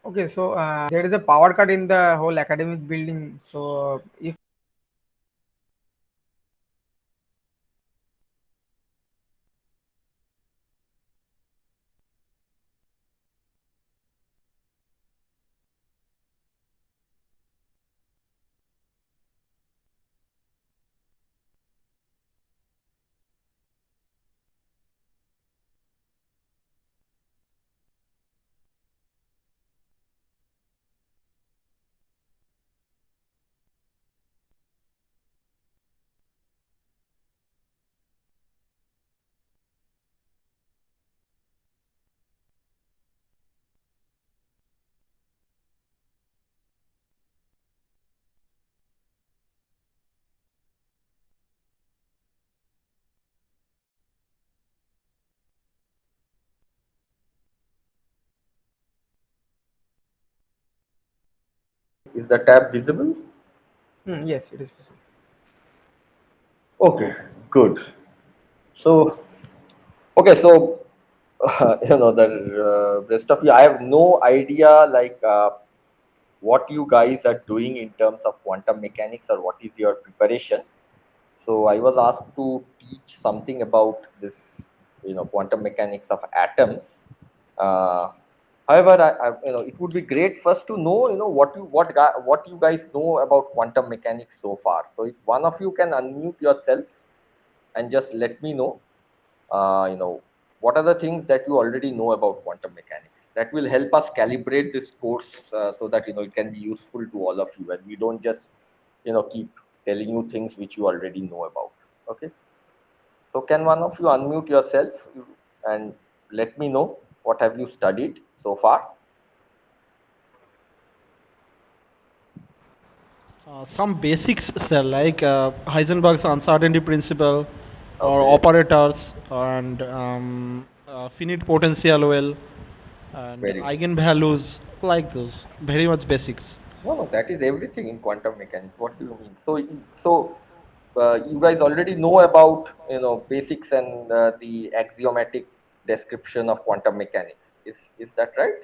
Okay, so there is a power cut in the whole academic building. So if Is the tab visible? yes, it is possible. Okay, good. So, okay, so the rest of you, I have no idea like what you guys are doing in terms of quantum mechanics or what is your preparation. So I was asked to teach something about this, quantum mechanics of atoms. Uh, However, it would be great first to know, what you guys know about quantum mechanics so far. So if one of you can unmute yourself and just let me know, uh, you know, what are the things that you already know about quantum mechanics. That will help us calibrate this course so that it can be useful to all of you, and we don't just keep telling you things which you already know about. Okay. So can one of you unmute yourself and let me know what have you studied so far? Some basics, sir, like Heisenberg's uncertainty principle, or Okay. operators, and finite potential well, and Very good. eigenvalues, like those. Very much basics. No, no, that is everything in quantum mechanics. What do you mean? So you guys already know about basics and the axiomatic description of quantum mechanics. Is that right?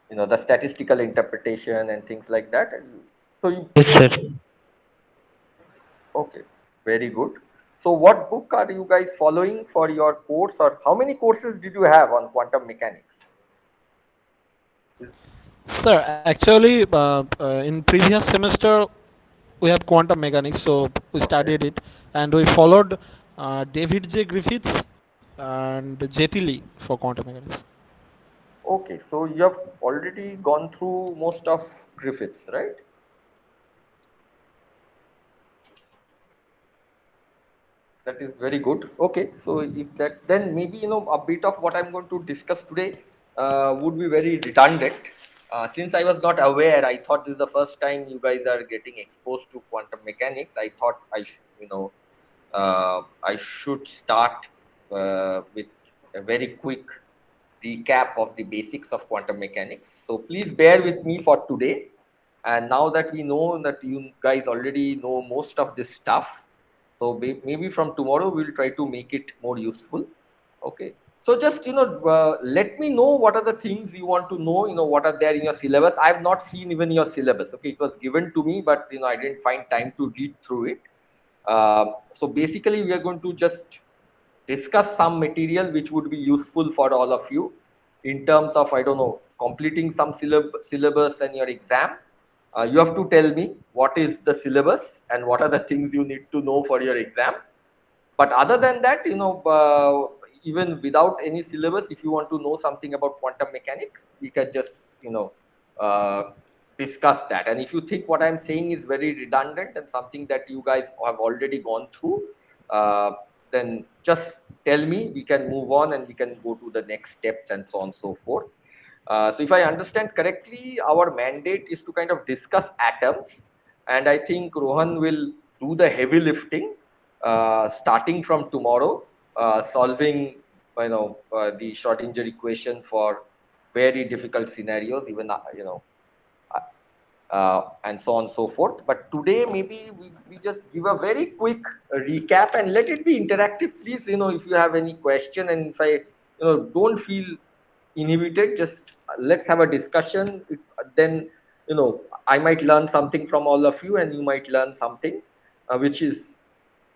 The statistical interpretation and things like that. So you Yes, sir. Okay, very good. So what book are you guys following for your course, or how many courses did you have on quantum mechanics? Is Sir, actually, in previous semester we have quantum mechanics, so we okay. studied it, and we followed David J. Griffiths and J. T. Lee for quantum mechanics. Okay, so you have already gone through most of Griffiths, right? That is very good. Okay, so if that, then maybe a bit of what I'm going to discuss today would be very redundant. Since I was not aware, I thought this is the first time you guys are getting exposed to quantum mechanics. I thought I should start with a very quick recap of the basics of quantum mechanics. So please bear with me for today. And now that we know that you guys already know most of this stuff, so maybe from tomorrow we'll try to make it more useful. Okay. So just let me know what are the things you want to know. What are there in your syllabus. I have not seen even your syllabus. Okay, it was given to me, but I didn't find time to read through it. So basically, we are going to just discuss some material which would be useful for all of you in terms of, I don't know, completing some syllabus and your exam. You have to tell me what is the syllabus and what are the things you need to know for your exam. But other than that, even without any syllabus, if you want to know something about quantum mechanics, we can just uh, discuss that. And if you think what I'm saying is very redundant and something that you guys have already gone through, uh, then just tell me. We can move on and we can go to the next steps and so on and so forth. So if I understand correctly, our mandate is to kind of discuss atoms, and I think Rohan will do the heavy lifting starting from tomorrow, solving the Schrodinger equation for very difficult scenarios, even and so on and so forth. But today maybe we just give a very quick recap and let it be interactive. Please, if you have any question, and if I don't feel inhibited. Just let's have a discussion. Then, I might learn something from all of you, and you might learn something, which is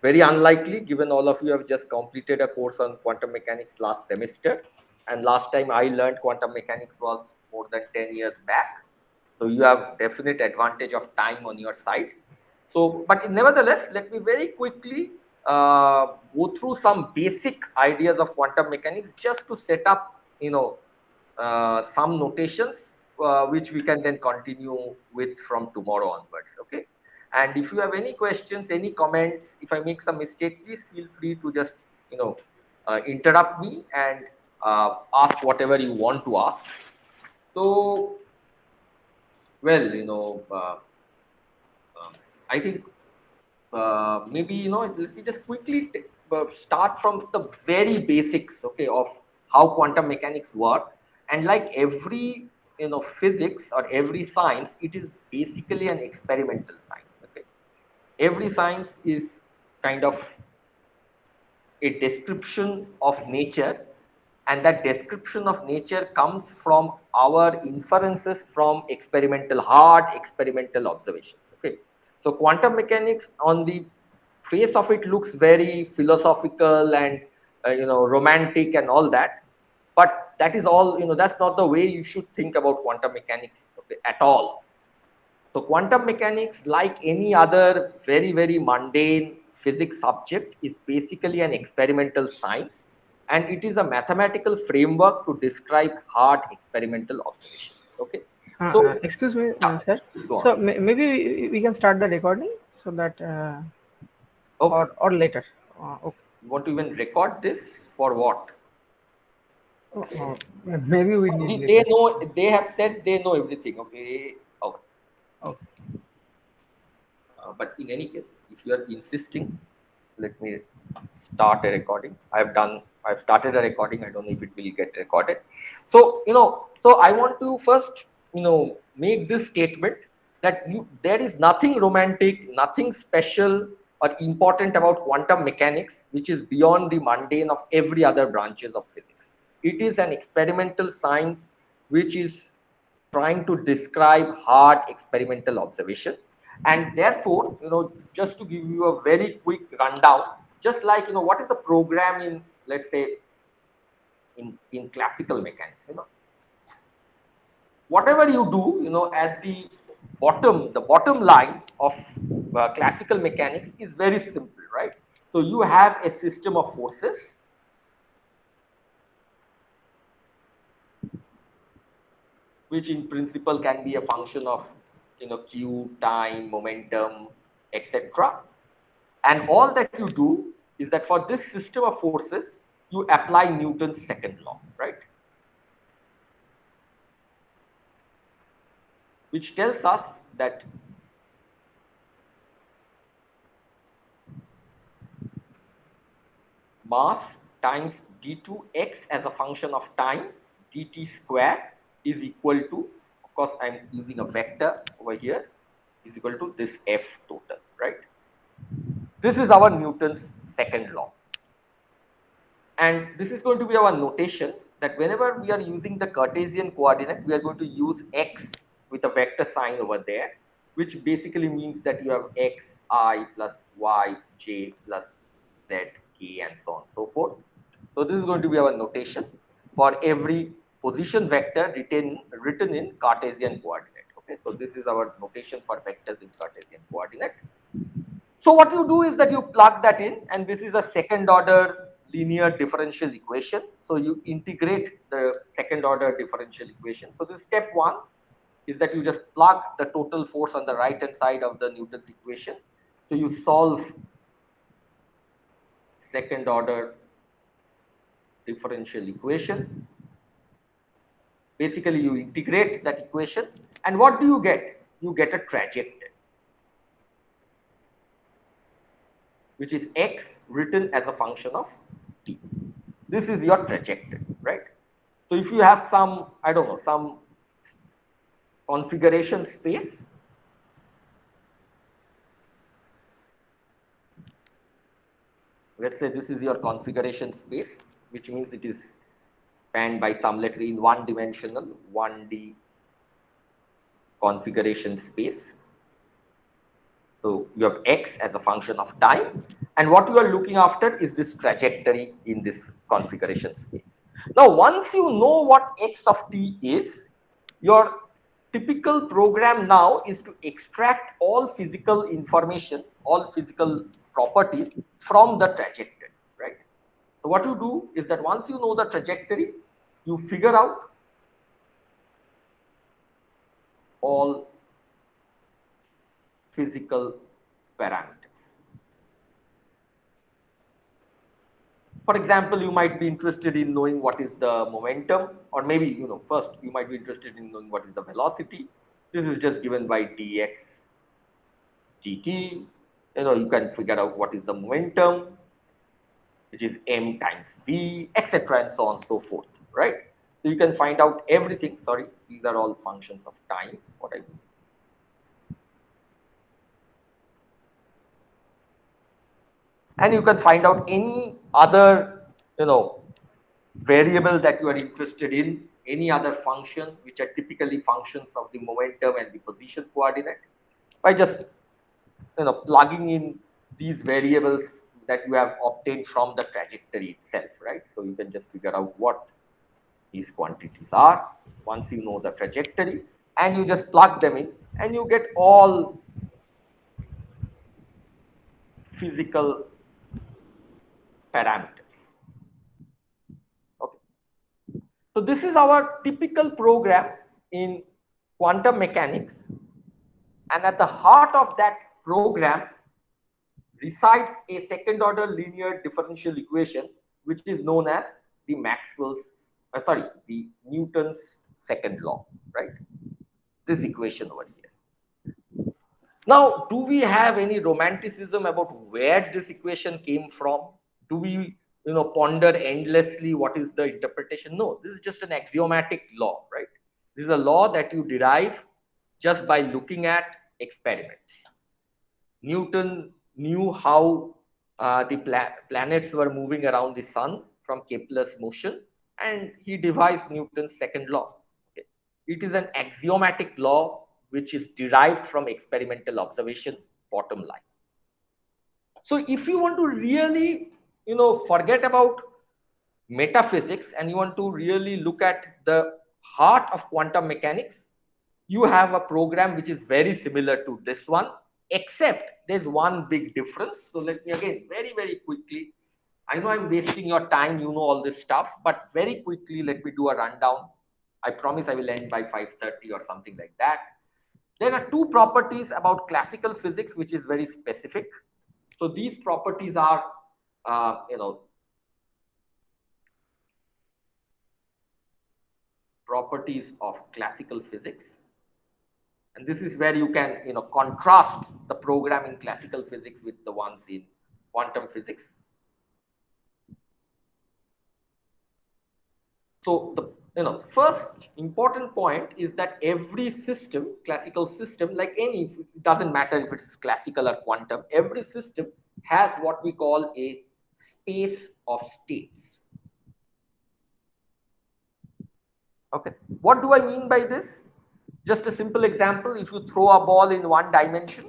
very unlikely given all of you have just completed a course on quantum mechanics last semester. And last time I learned quantum mechanics was more than 10 years back. So you have definite advantage of time on your side. So, but nevertheless, let me very quickly go through some basic ideas of quantum mechanics just to set up, some notations which we can then continue with from tomorrow onwards. Okay. And if you have any questions, any comments, if I make some mistake, please feel free to just, interrupt me and ask whatever you want to ask. So, well, I think maybe, let me just quickly start from the very basics, okay, of how quantum mechanics work. And like every, physics or every science, it is basically an experimental science. Okay, every science is kind of a description of nature, and that description of nature comes from our inferences from hard experimental observations. Okay, so quantum mechanics on the face of it looks very philosophical and romantic and all that, but that is all, that's not the way you should think about quantum mechanics, okay, at all. So quantum mechanics, like any other very, very mundane physics subject, is basically an experimental science, and it is a mathematical framework to describe hard experimental observations. Okay. So, Excuse me, yeah, sir. please go on. So maybe we can start the recording so that Okay. or later. Okay. You want to even record this for what? Maybe we need They later. know, they have said they know everything. Okay. Okay. Okay. But in any case, if you are insisting, let me start a recording. I've started a recording. I don't know if it will get recorded. So, so I want to first, make this statement that there is nothing romantic, nothing special or important about quantum mechanics, which is beyond the mundane of every other branches of physics. It is an experimental science which is trying to describe hard experimental observation. And therefore, just to give you a very quick rundown, just like, what is a program in, let's say, in classical mechanics, whatever you do, at the bottom line of classical mechanics is very simple, right? So you have a system of forces which in principle can be a function of, q, time, momentum, etc. And all that you do is that for this system of forces, you apply Newton's second law, right? Which tells us that mass times d2x as a function of time, dt square, is equal to, of course, I'm using a vector over here, is equal to this F total, right? This is our Newton's second law. And this is going to be our notation that whenever we are using the Cartesian coordinate, we are going to use x with a vector sign over there, which basically means that you have x, I plus y, j plus z, k, and so on and so forth. So this is going to be our notation for every position vector written in Cartesian coordinate. Okay, so this is our notation for vectors in Cartesian coordinate. So what you do is that you plug that in, and this is a second order linear differential equation. So you integrate the second order differential equation. So this step one is that you just plug the total force on the right hand side of the Newton's equation. So you solve second order differential equation. Basically, you integrate that equation, and what do you get? You get a trajectory, which is x written as a function of t. This is your trajectory, right? So if you have some, I don't know, some configuration space, let's say this is your configuration space, which means it is spanned by some, let's say, in one-dimensional 1D configuration space. So you have x as a function of time, and what you are looking after is this trajectory in this configuration space. Now, once you know what x of t is, your typical program now is to extract all physical information, all physical properties from the trajectory, right? So what you do is that once you know the trajectory, you figure out all physical parameters. For example, you might be interested in knowing what is the momentum, or maybe, first you might be interested in knowing what is the velocity. This is just given by dx dt. You can figure out what is the momentum, which is m times v, etc., and so on and so forth, right? So you can find out everything. Sorry, these are all functions of time, what I mean. And you can find out any other, variable that you are interested in, any other function which are typically functions of the momentum and the position coordinate, by just plugging in these variables that you have obtained from the trajectory itself, right? So you can just figure out what these quantities are once you know the trajectory, and you just plug them in and you get all physical parameters. Okay. So this is our typical program in quantum mechanics, and at the heart of that program resides a second order linear differential equation, which is known as the the Newton's second law, right? This equation over here. Now, do we have any romanticism about where this equation came from? Do we, ponder endlessly what is the interpretation? No, this is just an axiomatic law, right? This is a law that you derive just by looking at experiments. Newton knew how the planets were moving around the sun from Kepler's motion, and he devised Newton's second law. Okay. It is an axiomatic law which is derived from experimental observation, bottom line. So if you want to really, forget about metaphysics and you want to really look at the heart of quantum mechanics, you have a program which is very similar to this one, except there's one big difference. So let me again very, very quickly, I know I'm wasting your time, all this stuff, but very quickly let me do a rundown. I promise I will end by 5:30 or something like that. There are two properties about classical physics which is very specific. So these properties are, properties of classical physics. And this is where you can, contrast the program in classical physics with the ones in quantum physics. So the first important point is that every system, classical system, like any, it doesn't matter if it's classical or quantum, every system has what we call a space of states. Okay, what do I mean by this? Just a simple example, if you throw a ball in one dimension,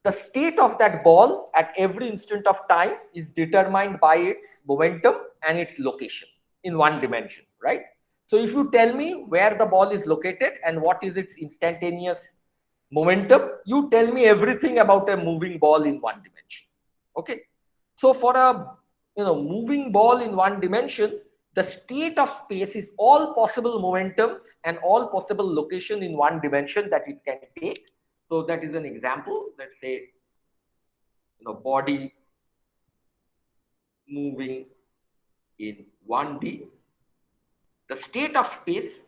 the state of that ball at every instant of time is determined by its momentum and its location in one dimension, right? So if you tell me where the ball is located and what is its instantaneous momentum, you tell me everything about a moving ball in one dimension. Okay, so for a moving ball in one dimension, the state of space is all possible momentums and all possible location in one dimension that it can take. So that is an example. Let's say body moving in 1D. The state of space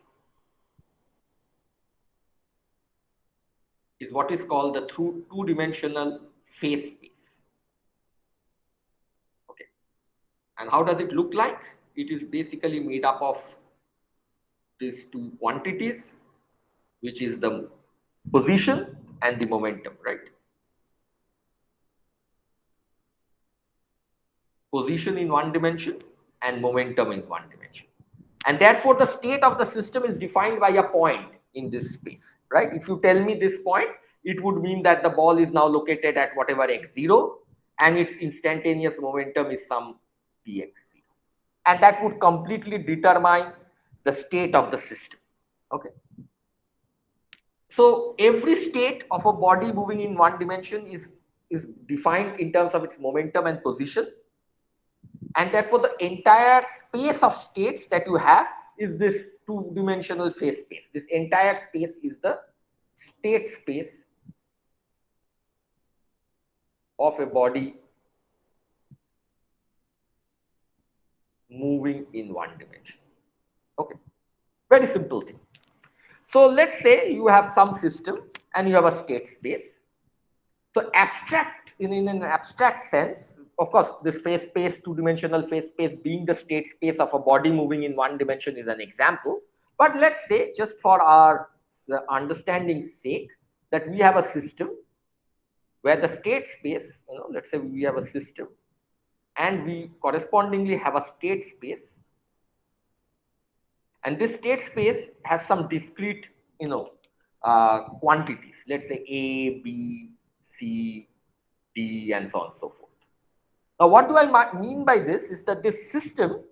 is what is called the two-dimensional phase space. Okay. And how does it look like? It is basically made up of these two quantities, which is the position and the momentum, right? Position in one dimension and momentum in one dimension. And therefore the state of the system is defined by a point in this space, right? If you tell me this point, it would mean that the ball is now located at whatever x0 and its instantaneous momentum is some px0, and that would completely determine the state of the system. Okay, so every state of a body moving in one dimension is defined in terms of its momentum and position, and therefore the entire space of states that you have is this two-dimensional phase space. This entire space is the state space of a body moving in one dimension. Okay, very simple thing. So let's say you have some system and you have a state space. So abstract, in an abstract sense, of course, this phase space, two-dimensional phase space being the state space of a body moving in one dimension is an example. But let's say, just for our understanding's sake, that we have a system where the state space, let's say we have a system and we correspondingly have a state space. And this state space has some discrete, quantities, let's say A, B, C, D, and so on and so forth. Now, what do I mean by this is that this system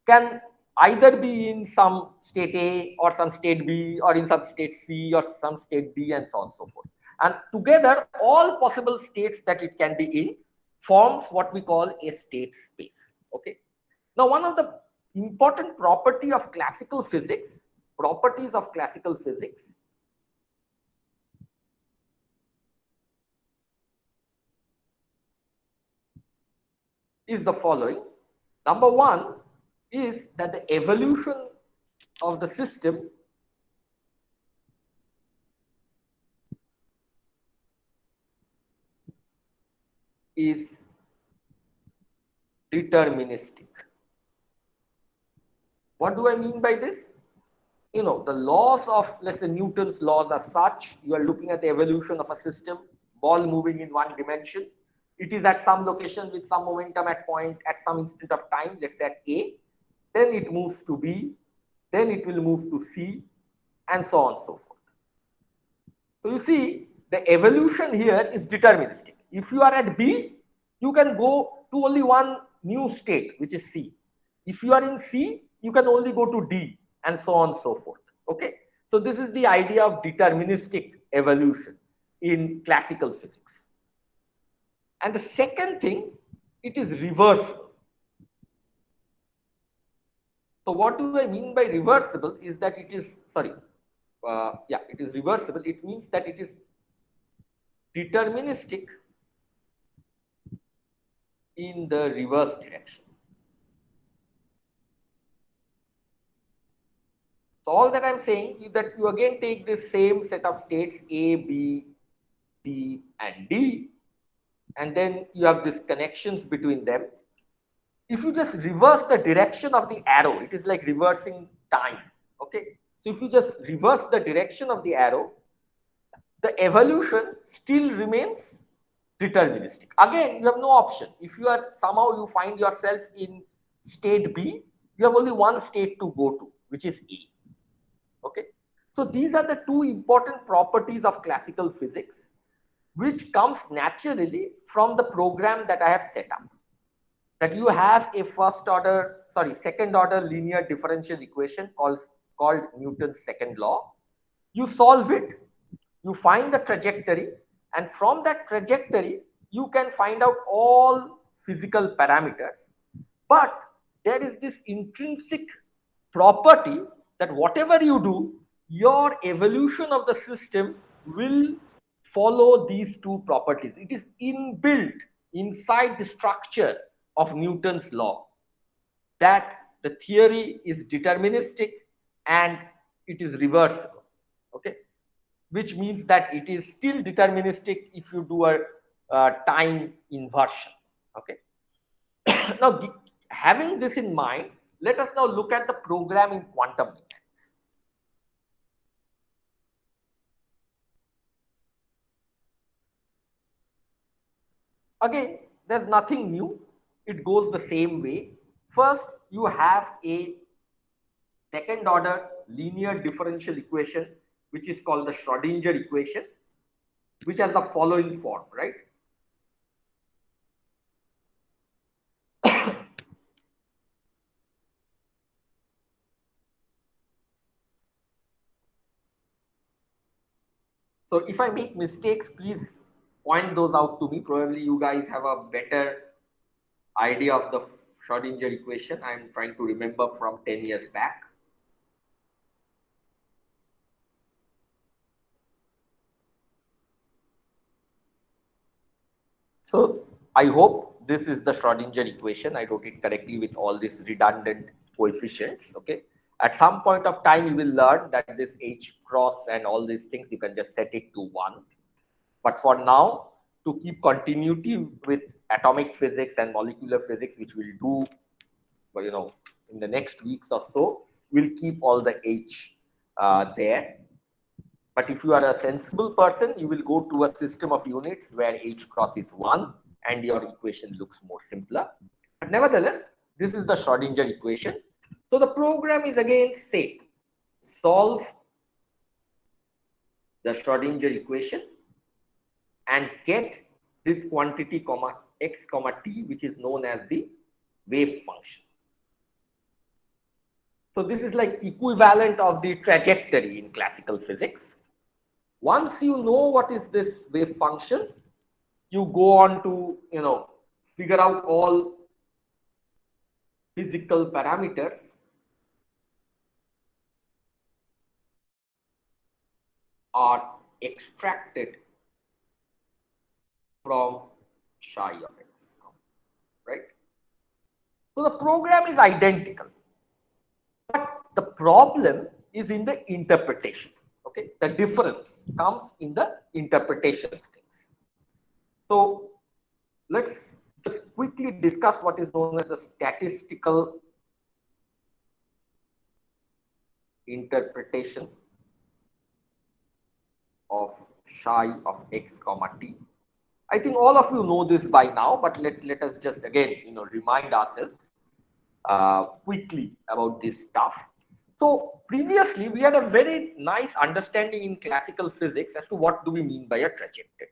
can either be in some state A or some state B or in some state C or some state D and so on and so forth. And together, all possible states that it can be in forms what we call a state space. Okay. Now, one of the important properties of classical physics is the following. Number one is that the evolution of the system is deterministic. What do I mean by this? The laws of, let's say, Newton's laws are such. You are looking at the evolution of a system, ball moving in one dimension. It is at some location with some momentum at some instant of time, let's say at A. Then it moves to B. Then it will move to C, and so on and so forth. So you see, the evolution here is deterministic. If you are at B, you can go to only one new state, which is C. If you are in C, you can only go to D, and so on and so forth. Okay, so this is the idea of deterministic evolution in classical physics. And the second thing, it is reversible. So what do I mean by reversible is that it is, it is reversible. It means that it is deterministic in the reverse direction. So all that I'm saying is that you again take this same set of states A, B, C, and D, and then you have these connections between them. If you just reverse the direction of the arrow, it is like reversing time. Okay, so if you just reverse the direction of the arrow, the evolution still remains deterministic. Again, you have no option. If you are somehow you find yourself in state B, you have only one state to go to, which is A. Okay, so these are the two important properties of classical physics, which comes naturally from the program that I have set up. That you have a second order linear differential equation called Newton's second law. You solve it, you find the trajectory, and from that trajectory, you can find out all physical parameters. But there is this intrinsic property that whatever you do, your evolution of the system will follow these two properties. It is inbuilt inside the structure of Newton's law that the theory is deterministic and it is reversible. Okay, which means that it is still deterministic if you do a time inversion. Okay. Now, having this in mind, let us now look at the program in quantum mechanics. Again, there's nothing new. It goes the same way. First, you have a second order linear differential equation, which is called the Schrodinger equation, which has the following form, right? So if I make mistakes, please point those out to me. Probably you guys have a better idea of the Schrodinger equation. I'm trying to remember from 10 years back. So I hope this is the Schrodinger equation. I wrote it correctly with all these redundant coefficients. Okay. At some point of time, you will learn that this H cross and all these things, you can just set it to 1. But for now, to keep continuity with atomic physics and molecular physics, which we'll do, in the next weeks or so, we'll keep all the H there. But if you are a sensible person, you will go to a system of units where H cross is 1 and your equation looks more simpler. But nevertheless, this is the Schrodinger equation. So the program is again same. Solve the Schrodinger equation and get this quantity comma x comma t, which is known as the wave function. So this is like equivalent of the trajectory in classical physics. Once you know what is this wave function, you go on to, figure out all physical parameters are extracted from psi of x, right? So the program is identical, but the problem is in the interpretation. Okay, the difference comes in the interpretation of things. So let's just quickly discuss what is known as the statistical interpretation of psi of x comma t. I think all of you know this by now, but let us just again, remind ourselves quickly about this stuff. So previously, we had a very nice understanding in classical physics as to what do we mean by a trajectory.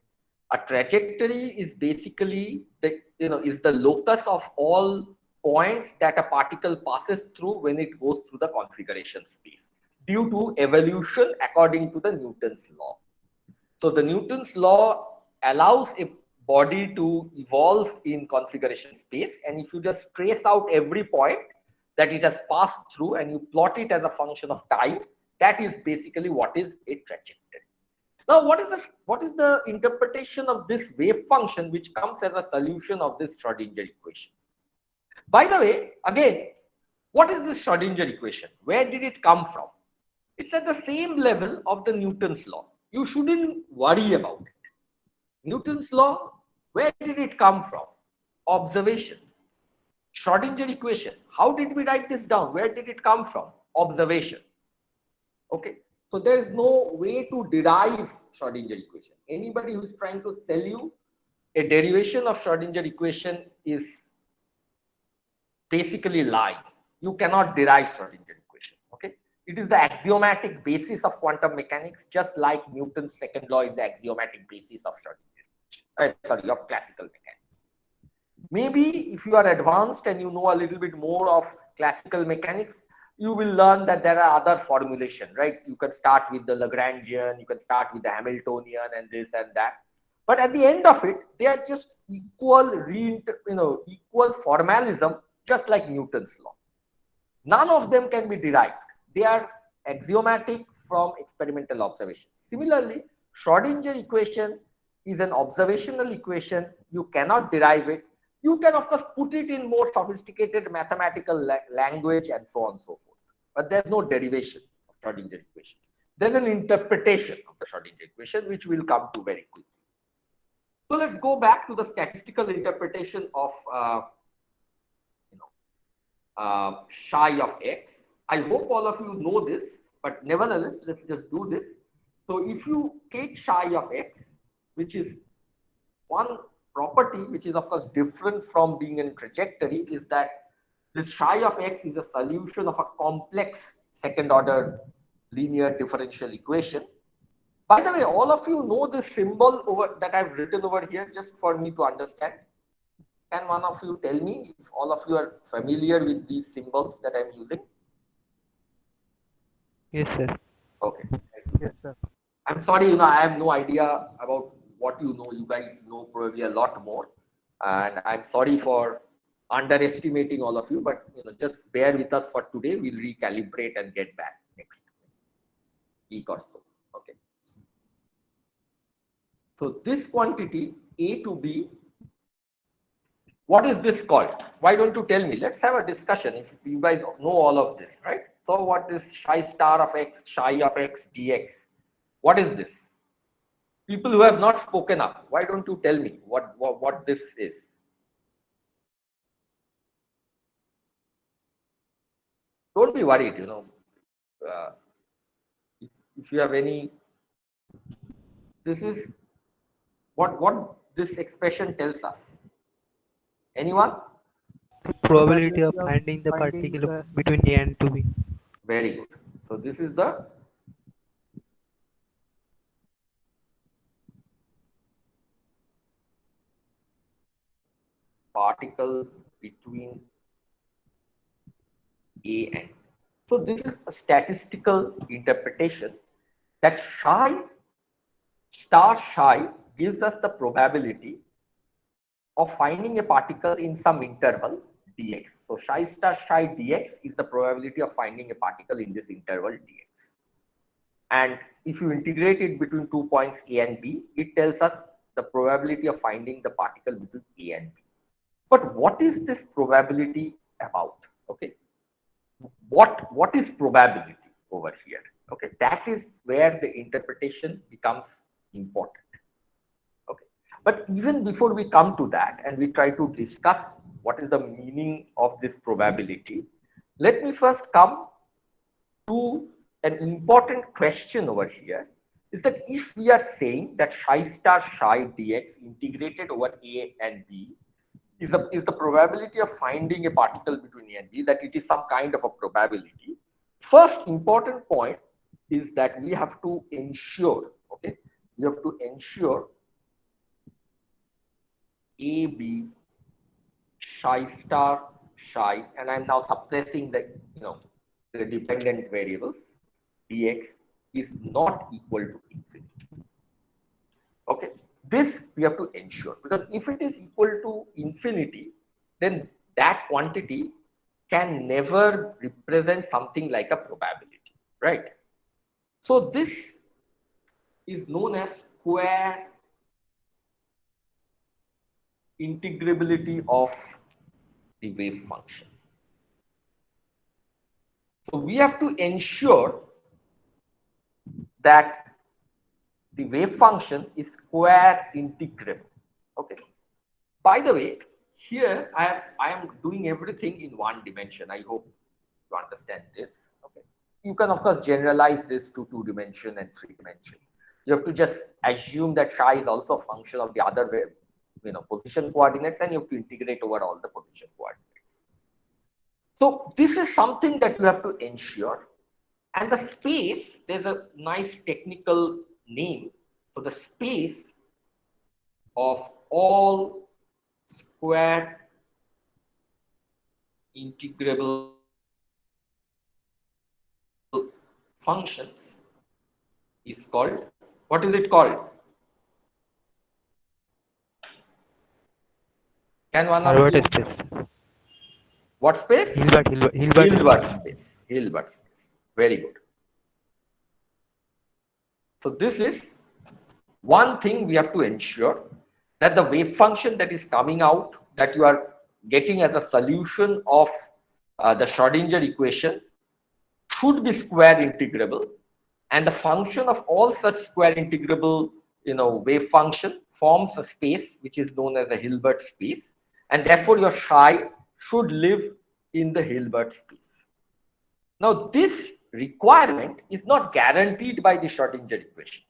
A trajectory is basically is the locus of all points that a particle passes through when it goes through the configuration space due to evolution according to the Newton's law. So the Newton's law allows a body to evolve in configuration space, and if you just trace out every point that it has passed through and you plot it as a function of time, that is basically what is a trajectory. Now, what is the interpretation of this wave function which comes as a solution of this Schrodinger equation? By the way, again, what is this Schrodinger equation? Where did it come from? It's at the same level of the Newton's law. You shouldn't worry about it. Newton's law, where did it come from? Observation. Schrodinger equation, how did we write this down? Where did it come from? Observation. Okay, so there is no way to derive Schrodinger equation. Anybody who is trying to sell you a derivation of Schrodinger equation is basically lying. You cannot derive Schrodinger equation. Okay, it is the axiomatic basis of quantum mechanics, just like Newton's second law is the axiomatic basis of of classical mechanics. Maybe if you are advanced and you know a little bit more of classical mechanics, you will learn that there are other formulation, right? You can start with the Lagrangian, you can start with the Hamiltonian and this and that. But at the end of it, they are just equal formalism, just like Newton's law. None of them can be derived. They are axiomatic from experimental observation. Similarly, Schrodinger equation is an observational equation. You cannot derive it. You can, of course, put it in more sophisticated mathematical language and so on and so forth. But there's no derivation of Schrodinger equation. There's an interpretation of the Schrodinger equation, which we'll come to very quickly. So let's go back to the statistical interpretation of psi of x. I hope all of you know this, but nevertheless, let's just do this. So if you take psi of x, which is one property which is of course different from being in trajectory, is that this psi of x is a solution of a complex second order linear differential equation. By the way, all of you know this symbol over that I've written over here just for me to understand. Can one of you tell me if all of you are familiar with these symbols that I'm using? Yes, sir. Okay. Yes, sir. I'm sorry, I have no idea about what you know. You guys know probably a lot more. And I'm sorry for underestimating all of you, but just bear with us for today. We'll recalibrate and get back next week or so. Okay. So this quantity A to B, what is this called? Why don't you tell me? Let's have a discussion if you guys know all of this, right? So what is psi star of x, psi of x dx? What is this? People who have not spoken up, why don't you tell me what this is? Don't be worried, uh, if you have any, this is what this expression tells us. Anyone? The probability of finding the particle between A and to B. Very good. So this is the particle between A and B. So this is a statistical interpretation that psi star psi gives us the probability of finding a particle in some interval dx. So psi star psi dx is the probability of finding a particle in this interval dx. And if you integrate it between 2 points A and B, it tells us the probability of finding the particle between A and B. But what is this probability about? Okay. What is probability over here? Okay, that is where the interpretation becomes important. Okay, but even before we come to that and we try to discuss what is the meaning of this probability, let me first come to an important question over here, is that if we are saying that psi star psi dx integrated over A and B is the probability of finding a particle between A and B, that it is some kind of a probability. First important point is that we have to ensure, okay, we have to ensure A, B, psi star, psi, and I'm now suppressing the dependent variables, dx is not equal to infinity. Okay, this we have to ensure, because if it is equal to infinity, then that quantity can never represent something like a probability, right? So this is known as square integrability of the wave function. So we have to ensure that the wave function is square integrable. Okay. By the way, here I am doing everything in one dimension. I hope you understand this. Okay. You can of course generalize this to 2-dimension and 3-dimension. You have to just assume that psi is also a function of the other wave, position coordinates, and you have to integrate over all the position coordinates. So this is something that you have to ensure. And the space, there's a nice technical name. So the space of all square integrable functions is called, what is it called? Can one of you? Space. What space? Hilbert space. Hilbert space. Very good. So this is one thing we have to ensure, that the wave function that is coming out, that you are getting as a solution of the Schrodinger equation, should be square integrable, and the function of all such square integrable wave function forms a space which is known as a Hilbert space, and therefore your psi should live in the Hilbert space. Now this requirement is not guaranteed by the Schrodinger equation.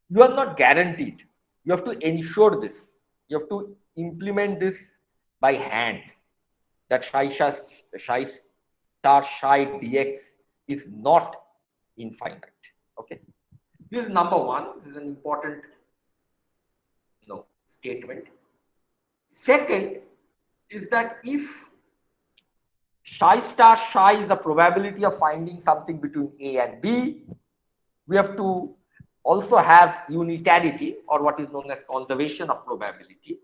You are not guaranteed. You have to ensure this. You have to implement this by hand, that psi star psi dx is not infinite. Okay, this is number one. This is an important statement. Second is that if psi star psi is the probability of finding something between A and B, we have to also have unitarity, or what is known as conservation of probability.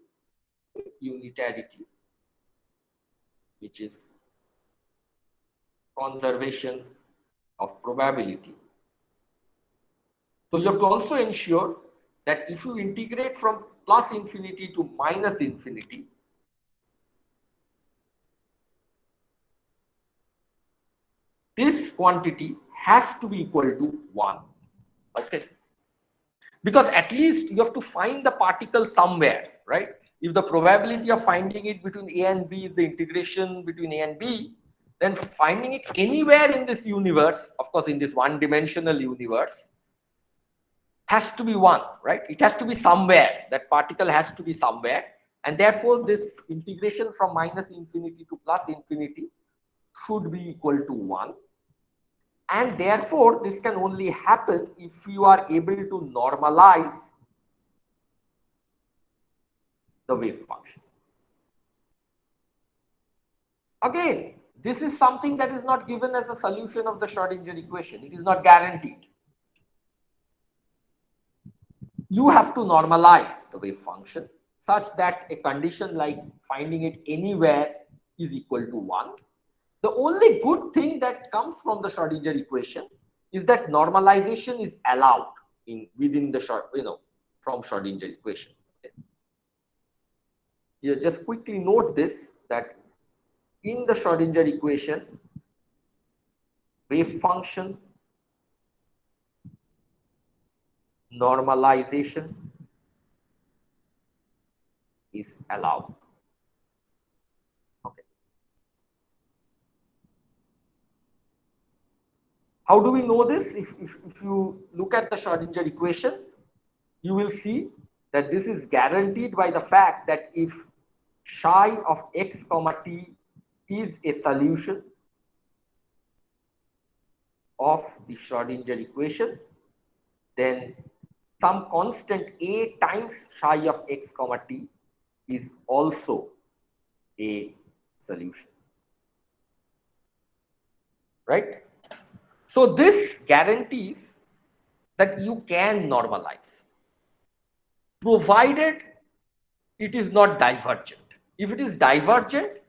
Unitarity, which is conservation of probability. So you have to also ensure that if you integrate from plus infinity to minus infinity, this quantity has to be equal to 1. Okay, because at least you have to find the particle somewhere, right? If the probability of finding it between A and B is the integration between A and B, then finding it anywhere in this universe, of course in this one-dimensional universe, has to be 1, right? It has to be somewhere. That particle has to be somewhere, and therefore this integration from minus infinity to plus infinity should be equal to 1. And therefore, this can only happen if you are able to normalize the wave function. Again, this is something that is not given as a solution of the Schrodinger equation. It is not guaranteed. You have to normalize the wave function such that a condition like finding it anywhere is equal to 1. The only good thing that comes from the Schrodinger equation is that normalization is allowed within the from Schrodinger equation. Okay. Here, just quickly note this, that in the Schrodinger equation, wave function normalization is allowed. How do we know this? If you look at the Schrodinger equation, you will see that this is guaranteed by the fact that if psi of x comma t is a solution of the Schrodinger equation, then some constant a times psi of x comma t is also a solution, right? So this guarantees that you can normalize, provided it is not divergent. If it is divergent,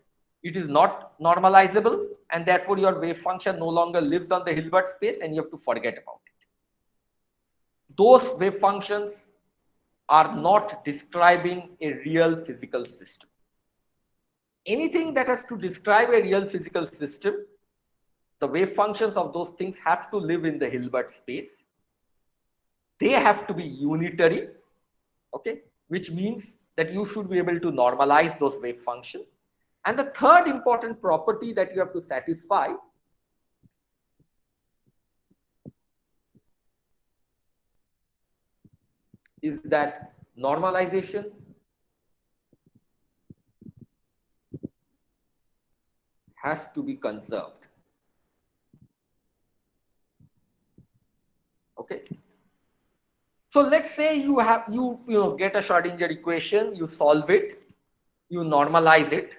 it is not normalizable, and therefore your wave function no longer lives on the Hilbert space and you have to forget about it. Those wave functions are not describing a real physical system. Anything that has to describe a real physical system, the wave functions of those things have to live in the Hilbert space. They have to be unitary, okay, which means that you should be able to normalize those wave functions. And the third important property that you have to satisfy is that normalization has to be conserved. Okay. So let's say you get a Schrodinger equation, you solve it, you normalize it,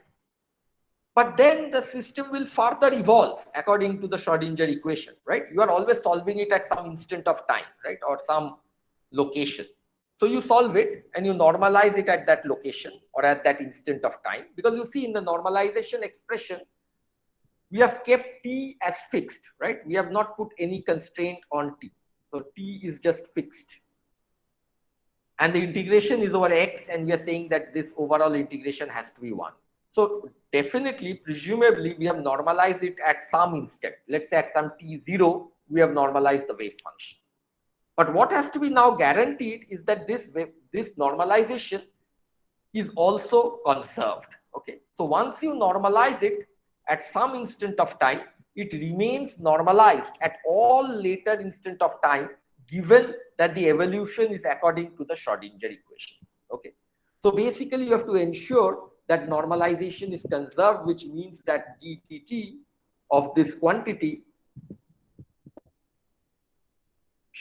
but then the system will further evolve according to the Schrodinger equation, right? You are always solving it at some instant of time, right, or some location. So you solve it and you normalize it at that location or at that instant of time, because you see in the normalization expression, we have kept t as fixed, right? We have not put any constraint on t. So t is just fixed. And the integration is over x, and we are saying that this overall integration has to be 1. So definitely, presumably, we have normalized it at some instant. Let's say at some t0, we have normalized the wave function. But what has to be now guaranteed is that this normalization is also conserved. Okay. So once you normalize it at some instant of time, it remains normalized at all later instant of time, given that the evolution is according to the Schrodinger equation. Okay. So basically, you have to ensure that normalization is conserved, which means that dtt of this quantity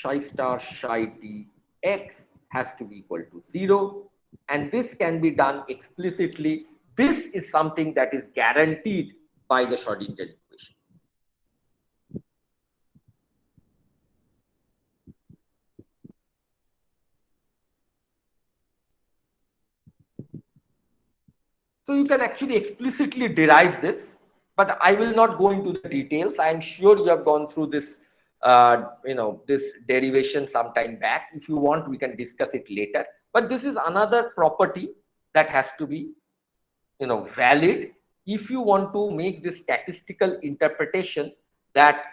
psi star psi t x has to be equal to 0. And this can be done explicitly. This is something that is guaranteed by the Schrodinger equation. So you can actually explicitly derive this, but I will not go into the details. I am sure you have gone through this, this derivation sometime back. If you want, we can discuss it later. But this is another property that has to be, valid if you want to make this statistical interpretation that,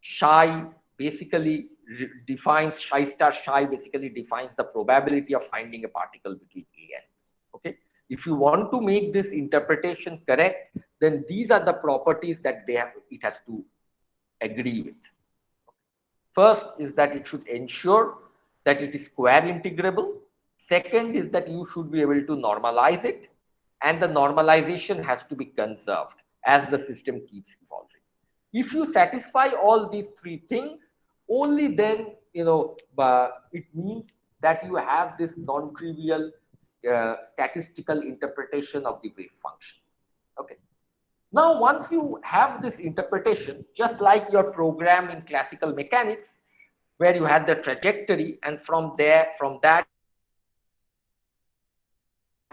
psi basically defines psi star psi basically defines the probability of finding a particle between A and B. Okay, if you want to make this interpretation correct, then these are the properties that it has to agree with. First is that it should ensure that it is square integrable. Second is that you should be able to normalize it, and the normalization has to be conserved as the system keeps evolving. If you satisfy all these three things, only then it means that you have this non-trivial statistical interpretation of the wave function. Okay. Now, once you have this interpretation, just like your program in classical mechanics, where you had the trajectory, and from that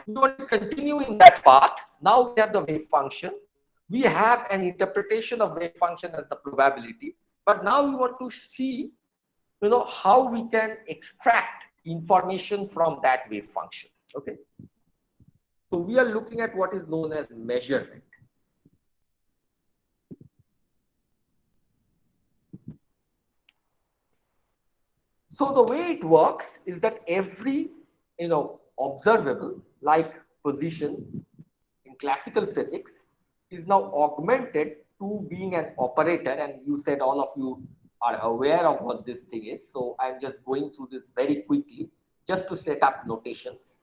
you want to continue in that path. Now we have the wave function. We have an interpretation of wave function as the probability, but now we want to see, how we can extract information from that wave function. Okay. So we are looking at what is known as measurement. So the way it works is that every, observable, like position in classical physics, is now augmented to being an operator. And you said all of you are aware of what this thing is. So I'm just going through this very quickly just to set up notations.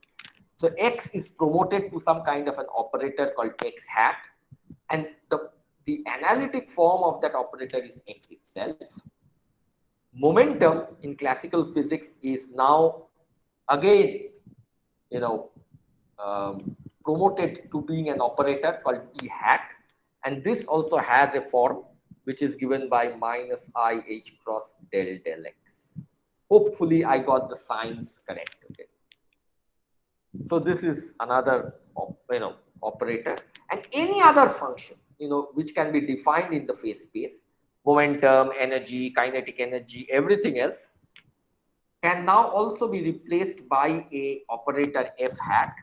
So X is promoted to some kind of an operator called X hat. And the analytic form of that operator is X itself. Momentum in classical physics is now again, promoted to being an operator called E hat. And this also has a form which is given by minus I H cross del del X. Hopefully I got the signs correct. Okay. So this is another, operator, and any other function, which can be defined in the phase space, momentum, energy, kinetic energy, everything else can now also be replaced by a operator F hat,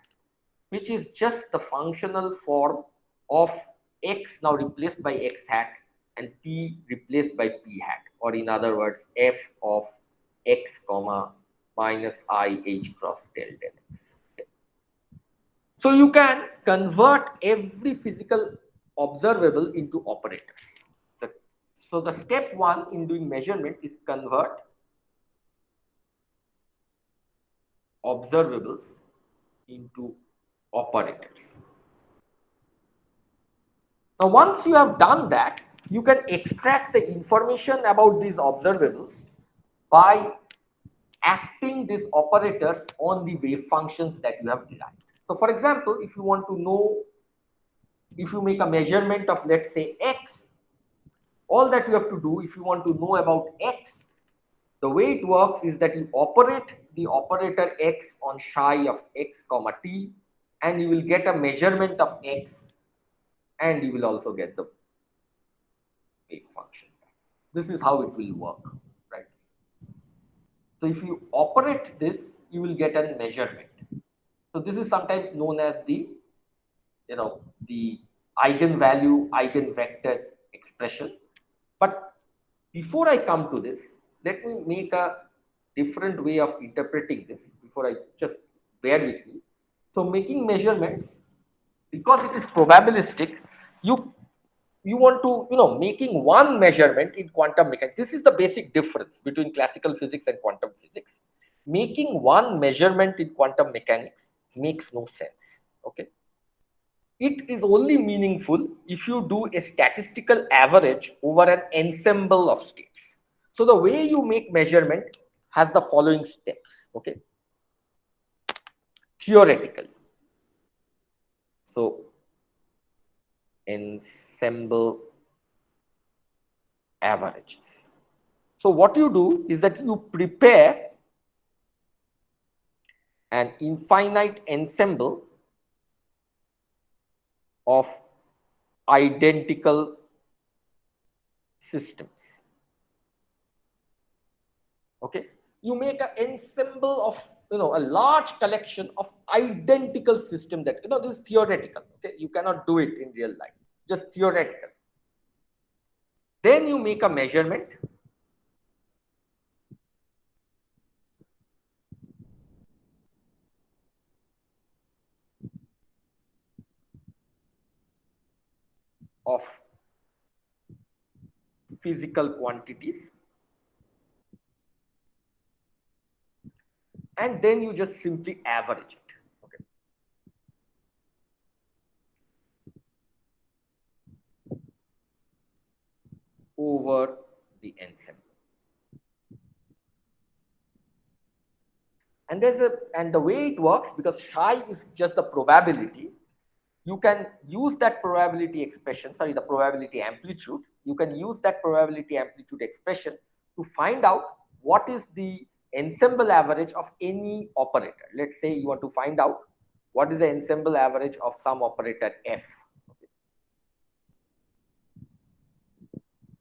which is just the functional form of X now replaced by X hat and P replaced by P hat, or in other words, F of X comma minus I H cross del del X. Okay. So you can convert every physical observable into operators. So the step one in doing measurement is convert observables into operators. Now, once you have done that, you can extract the information about these observables by acting these operators on the wave functions that you have derived. So, for example, if you want to know, if you make a measurement of, let's say, X, all that you have to do, if you want to know about X, the way it works is that you operate the operator X on psi of X comma t, and you will get a measurement of X, and you will also get the wave function. This is how it will work, right? So if you operate this, you will get a measurement. So this is sometimes known as the, the eigenvalue, eigenvector expression. But before I come to this, let me make a different way of interpreting this before I just bear with me. So making measurements, because it is probabilistic, you want to, making one measurement in quantum mechanics. This is the basic difference between classical physics and quantum physics. Making one measurement in quantum mechanics makes no sense. Okay. It is only meaningful if you do a statistical average over an ensemble of states. So the way you make measurement has the following steps, okay? Theoretically. So ensemble averages. So what you do is that you prepare an infinite ensemble of identical systems. Okay, you make an ensemble of a large collection of identical system that this is theoretical. Okay, you cannot do it in real life, just theoretical. Then you make a measurement of physical quantities, and then you just simply average it. Okay. Over the ensemble. And the way it works, because psi is just the probability, you can use that probability expression, sorry, the probability amplitude. You can use that probability amplitude expression to find out what is the ensemble average of any operator. Let's say you want to find out what is the ensemble average of some operator f. Okay.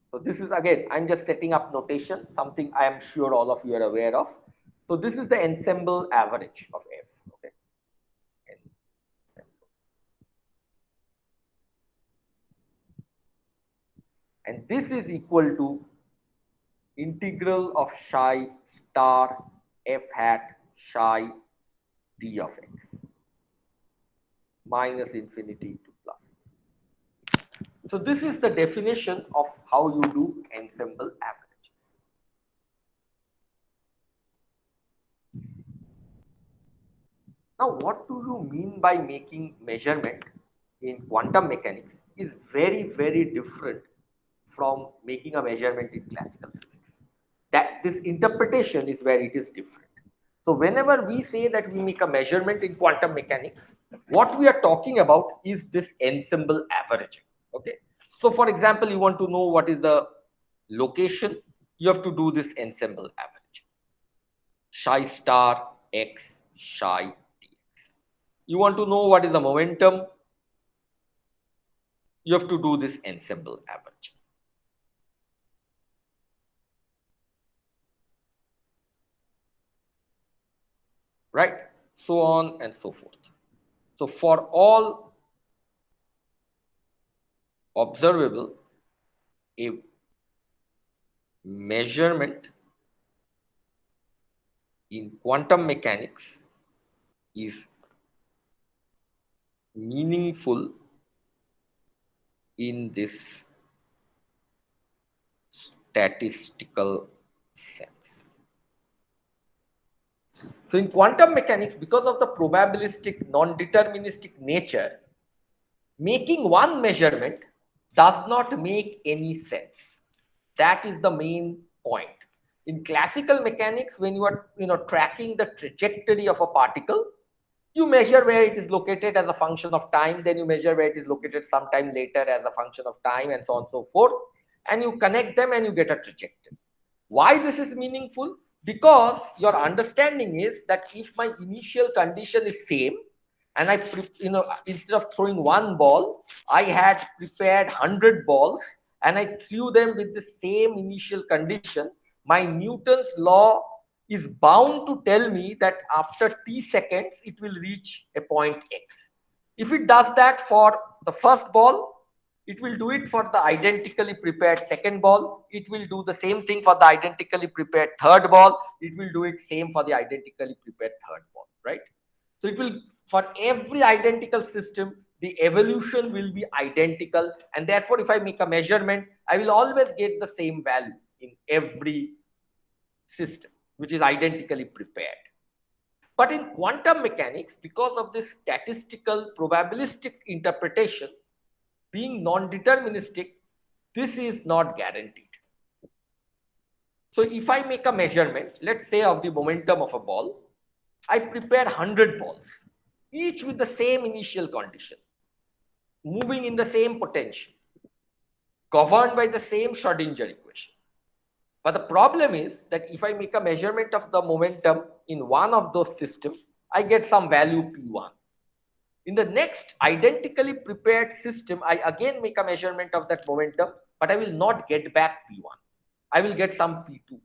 So this is, again, I'm just setting up notation, something I am sure all of you are aware of. So this is the ensemble average of f. Okay. And this is equal to integral of psi star f hat psi d of x minus infinity to plus. So this is the definition of how you do ensemble averages. Now, what do you mean by making measurement in quantum mechanics is very, very different from making a measurement in classical physics. That this interpretation is where it is different. So whenever we say that we make a measurement in quantum mechanics, what we are talking about is this ensemble averaging. Okay. So for example, you want to know what is the location, you have to do this ensemble averaging. Psi star x psi dx. You want to know what is the momentum, you have to do this ensemble averaging. Right? So on and so forth. So for all observable, a measurement in quantum mechanics is meaningful in this statistical sense. So in quantum mechanics, because of the probabilistic, non-deterministic nature, making one measurement does not make any sense. That is the main point. In classical mechanics, when you are tracking the trajectory of a particle, you measure where it is located as a function of time, then you measure where it is located sometime later as a function of time, and so on and so forth, and you connect them and you get a trajectory. Why this is meaningful? Because your understanding is that if my initial condition is same, and I instead of throwing one ball, I had prepared 100 balls and I threw them with the same initial condition, my Newton's law is bound to tell me that after t seconds it will reach a point x. If it does that for the first ball, it will do it for the identically prepared second ball. It will do the same thing for the identically prepared third ball. It will do it same for the identically prepared third ball, right? So it will, for every identical system, the evolution will be identical. And therefore, if I make a measurement, I will always get the same value in every system, which is identically prepared. But in quantum mechanics, because of this statistical probabilistic interpretation, being non-deterministic, this is not guaranteed. So if I make a measurement, let's say of the momentum of a ball, I prepare 100 balls, each with the same initial condition, moving in the same potential, governed by the same Schrodinger equation. But the problem is that if I make a measurement of the momentum in one of those systems, I get some value P1. In the next identically prepared system, I again make a measurement of that momentum, but I will not get back P1. I will get some P2.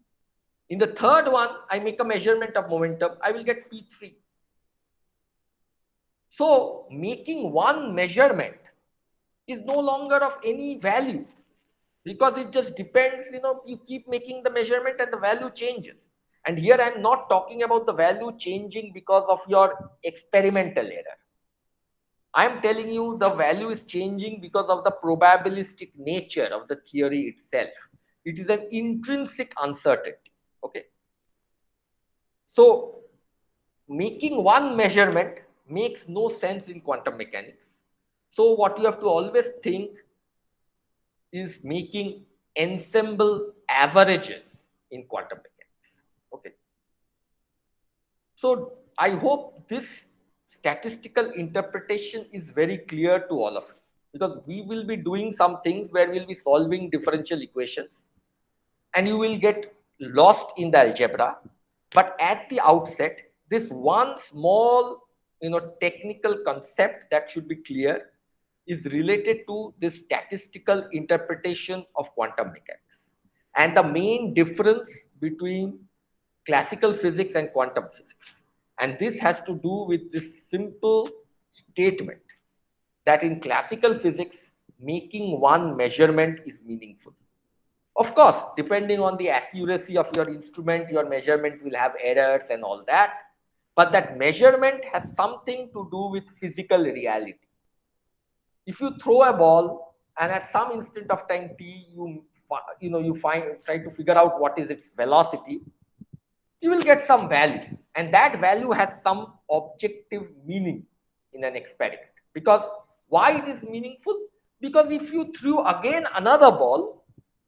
In the third one, I make a measurement of momentum, I will get P3. So making one measurement is no longer of any value, because it just depends, you keep making the measurement and the value changes. And here I'm not talking about the value changing because of your experimental error. I'm telling you the value is changing because of the probabilistic nature of the theory itself. It is an intrinsic uncertainty. Okay. So making one measurement makes no sense in quantum mechanics. So what you have to always think is making ensemble averages in quantum mechanics. Okay. So I hope this statistical interpretation is very clear to all of you, because we will be doing some things where we'll be solving differential equations and you will get lost in the algebra. But at the outset, this one small technical concept that should be clear is related to this statistical interpretation of quantum mechanics and the main difference between classical physics and quantum physics. And this has to do with this simple statement that in classical physics, making one measurement is meaningful. Of course, depending on the accuracy of your instrument, your measurement will have errors and all that. But that measurement has something to do with physical reality. If you throw a ball and at some instant of time t, you try to figure out what is its velocity, you will get some value, and that value has some objective meaning in an experiment. Because why it is meaningful? Because if you threw again another ball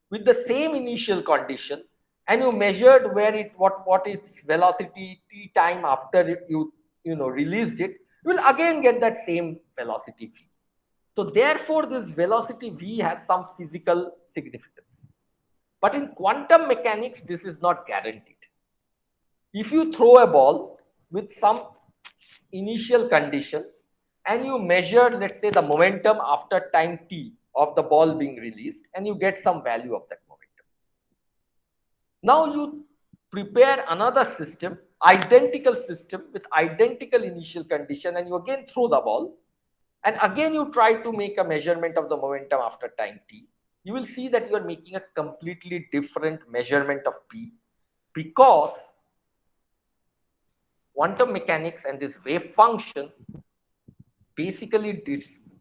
with the same initial condition and you measured what its velocity t time after you released it, you will again get that same velocity v. So therefore this velocity v has some physical significance. But in quantum mechanics, this is not guaranteed. If you throw a ball with some initial condition and you measure, let's say, the momentum after time t of the ball being released, and you get some value of that momentum. Now you prepare another system, identical system with identical initial condition, and you again throw the ball, and again you try to make a measurement of the momentum after time t. You will see that you are making a completely different measurement of p, because quantum mechanics and this wave function basically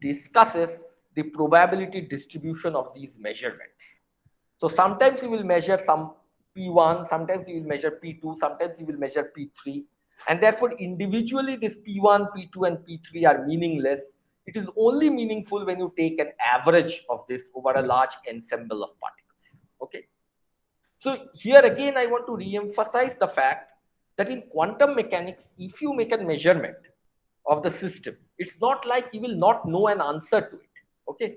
discusses the probability distribution of these measurements. So sometimes you will measure some P1, sometimes you will measure P2, sometimes you will measure P3, and therefore individually this P1, P2 and P3 are meaningless. It is only meaningful when you take an average of this over a large ensemble of particles. Okay. So here again I want to re-emphasize the fact that in quantum mechanics, if you make a measurement of the system, it's not like you will not know an answer to it. Okay.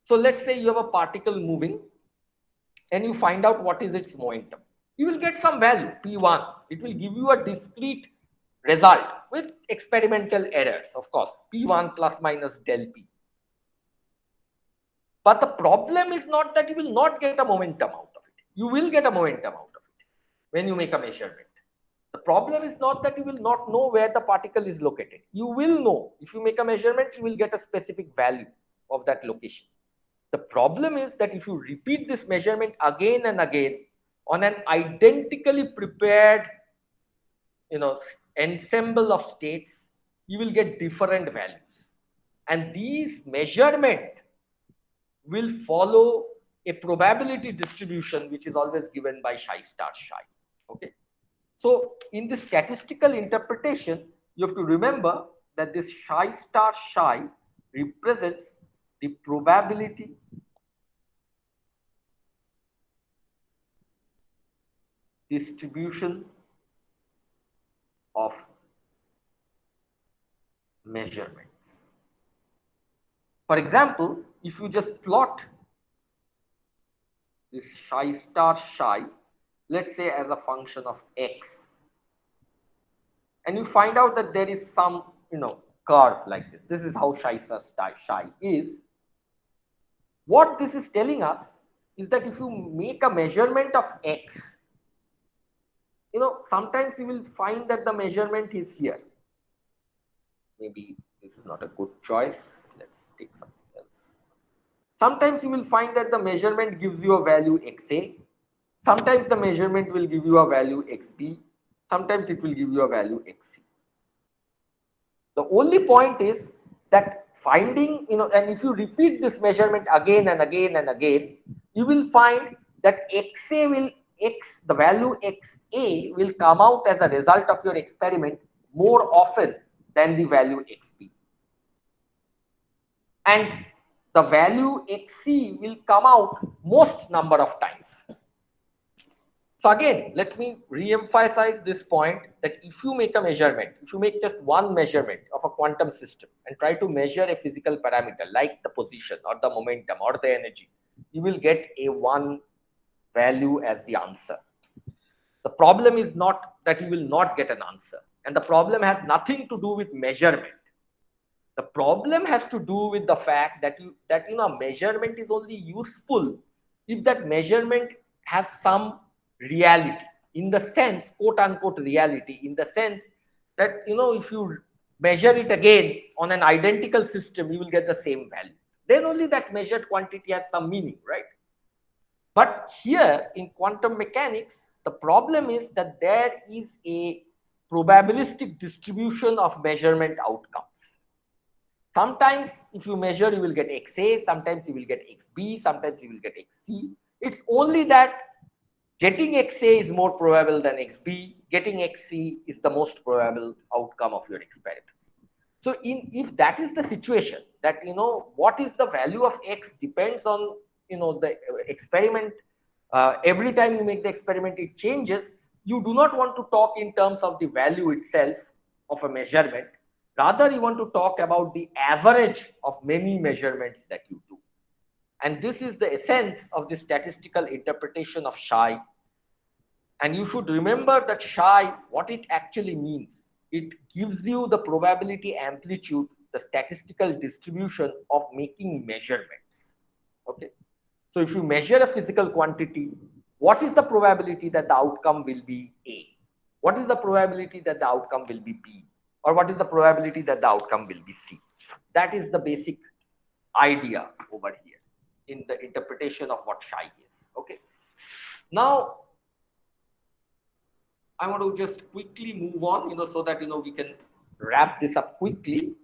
So let's say you have a particle moving and you find out what is its momentum. You will get some value, P1. It will give you a discrete result with experimental errors, of course, P1 plus minus del P. But the problem is not that you will not get a momentum out of it. You will get a momentum out of it when you make a measurement. The problem is not that you will not know where the particle is located. You will know. If you make a measurement, you will get a specific value of that location. The problem is that if you repeat this measurement again and again on an identically prepared ensemble of states, you will get different values. And these measurement will follow a probability distribution which is always given by chi star chi. Okay. So in the statistical interpretation, you have to remember that this chi star chi represents the probability distribution of measurements. For example, if you just plot this psi star psi, let's say as a function of x, and you find out that there is some curve like this. This is how psi star psi is. What this is telling us is that if you make a measurement of x, sometimes you will find that the measurement is here. Maybe this is not a good choice. Let's take something else. Sometimes you will find that the measurement gives you a value xa. Sometimes the measurement will give you a value xb. Sometimes it will give you a value xc. The only point is that finding, and if you repeat this measurement again and again and again, you will find that the value xa will come out as a result of your experiment more often than the value xb. And the value xc will come out most number of times. So again, let me re-emphasize this point that if you make a measurement, if you make just one measurement of a quantum system and try to measure a physical parameter like the position or the momentum or the energy, you will get a one value as the answer. The problem is not that you will not get an answer, and the problem has nothing to do with measurement. The problem has to do with the fact that measurement is only useful if that measurement has some reality, in the sense, quote unquote reality, in the sense that if you measure it again on an identical system, you will get the same value. Then only that measured quantity has some meaning, right? But here in quantum mechanics, the problem is that there is a probabilistic distribution of measurement outcomes. Sometimes if you measure, you will get xa, sometimes you will get xb, sometimes you will get xc. It's only that getting xa is more probable than xb, getting xc is the most probable outcome of your experiments. So if that is the situation, that what is the value of x depends on the experiment, every time you make the experiment it changes, you do not want to talk in terms of the value itself of a measurement. Rather, you want to talk about the average of many measurements that you do. And this is the essence of the statistical interpretation of psi. And you should remember that psi, what it actually means, it gives you the probability amplitude, the statistical distribution of making measurements. Okay. So if you measure a physical quantity, what is the probability that the outcome will be A? What is the probability that the outcome will be B? Or what is the probability that the outcome will be C? That is the basic idea over here in the interpretation of what psi is. Okay. Now, I want to just quickly move on, so that we can wrap this up quickly.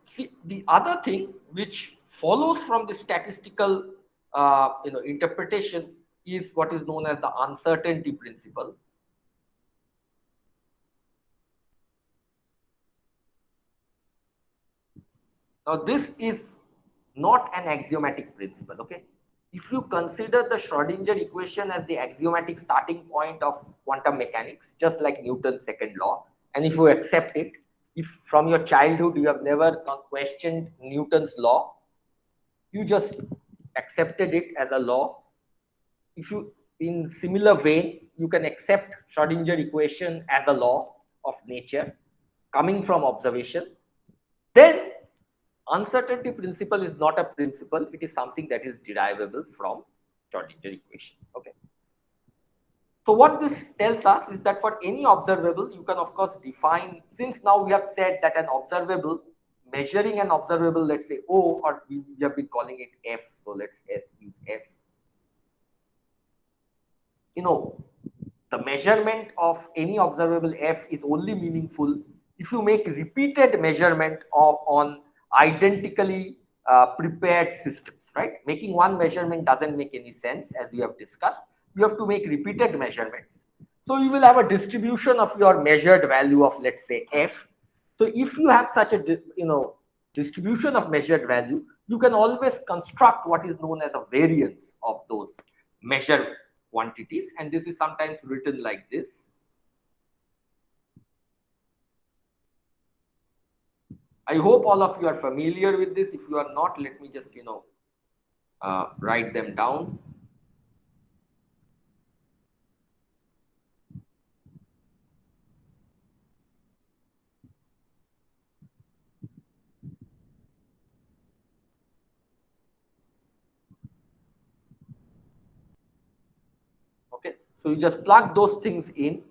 See, the other thing which follows from the statistical interpretation is what is known as the uncertainty principle. Now, this is not an axiomatic principle, okay? If you consider the Schrodinger equation as the axiomatic starting point of quantum mechanics, just like Newton's second law, and if you accept it, if from your childhood you have never questioned Newton's law, you just accepted it as a law. If you, in similar vein, you can accept Schrodinger equation as a law of nature coming from observation, then uncertainty principle is not a principle, it is something that is derivable from Schrodinger equation. Okay. So what this tells us is that for any observable, you can of course define, since now we have said that an observable, measuring an observable, let's say O, or we have been calling it F, so let's use F. The measurement of any observable F is only meaningful if you make repeated measurement on identically prepared systems, right? Making one measurement doesn't make any sense, as we have discussed. You have to make repeated measurements. So you will have a distribution of your measured value of, let's say, F. So if you have such a distribution of measured value, you can always construct what is known as a variance of those measured quantities, and this is sometimes written like this. I hope all of you are familiar with this. If you are not, let me just write them down. Okay, so you just plug those things in,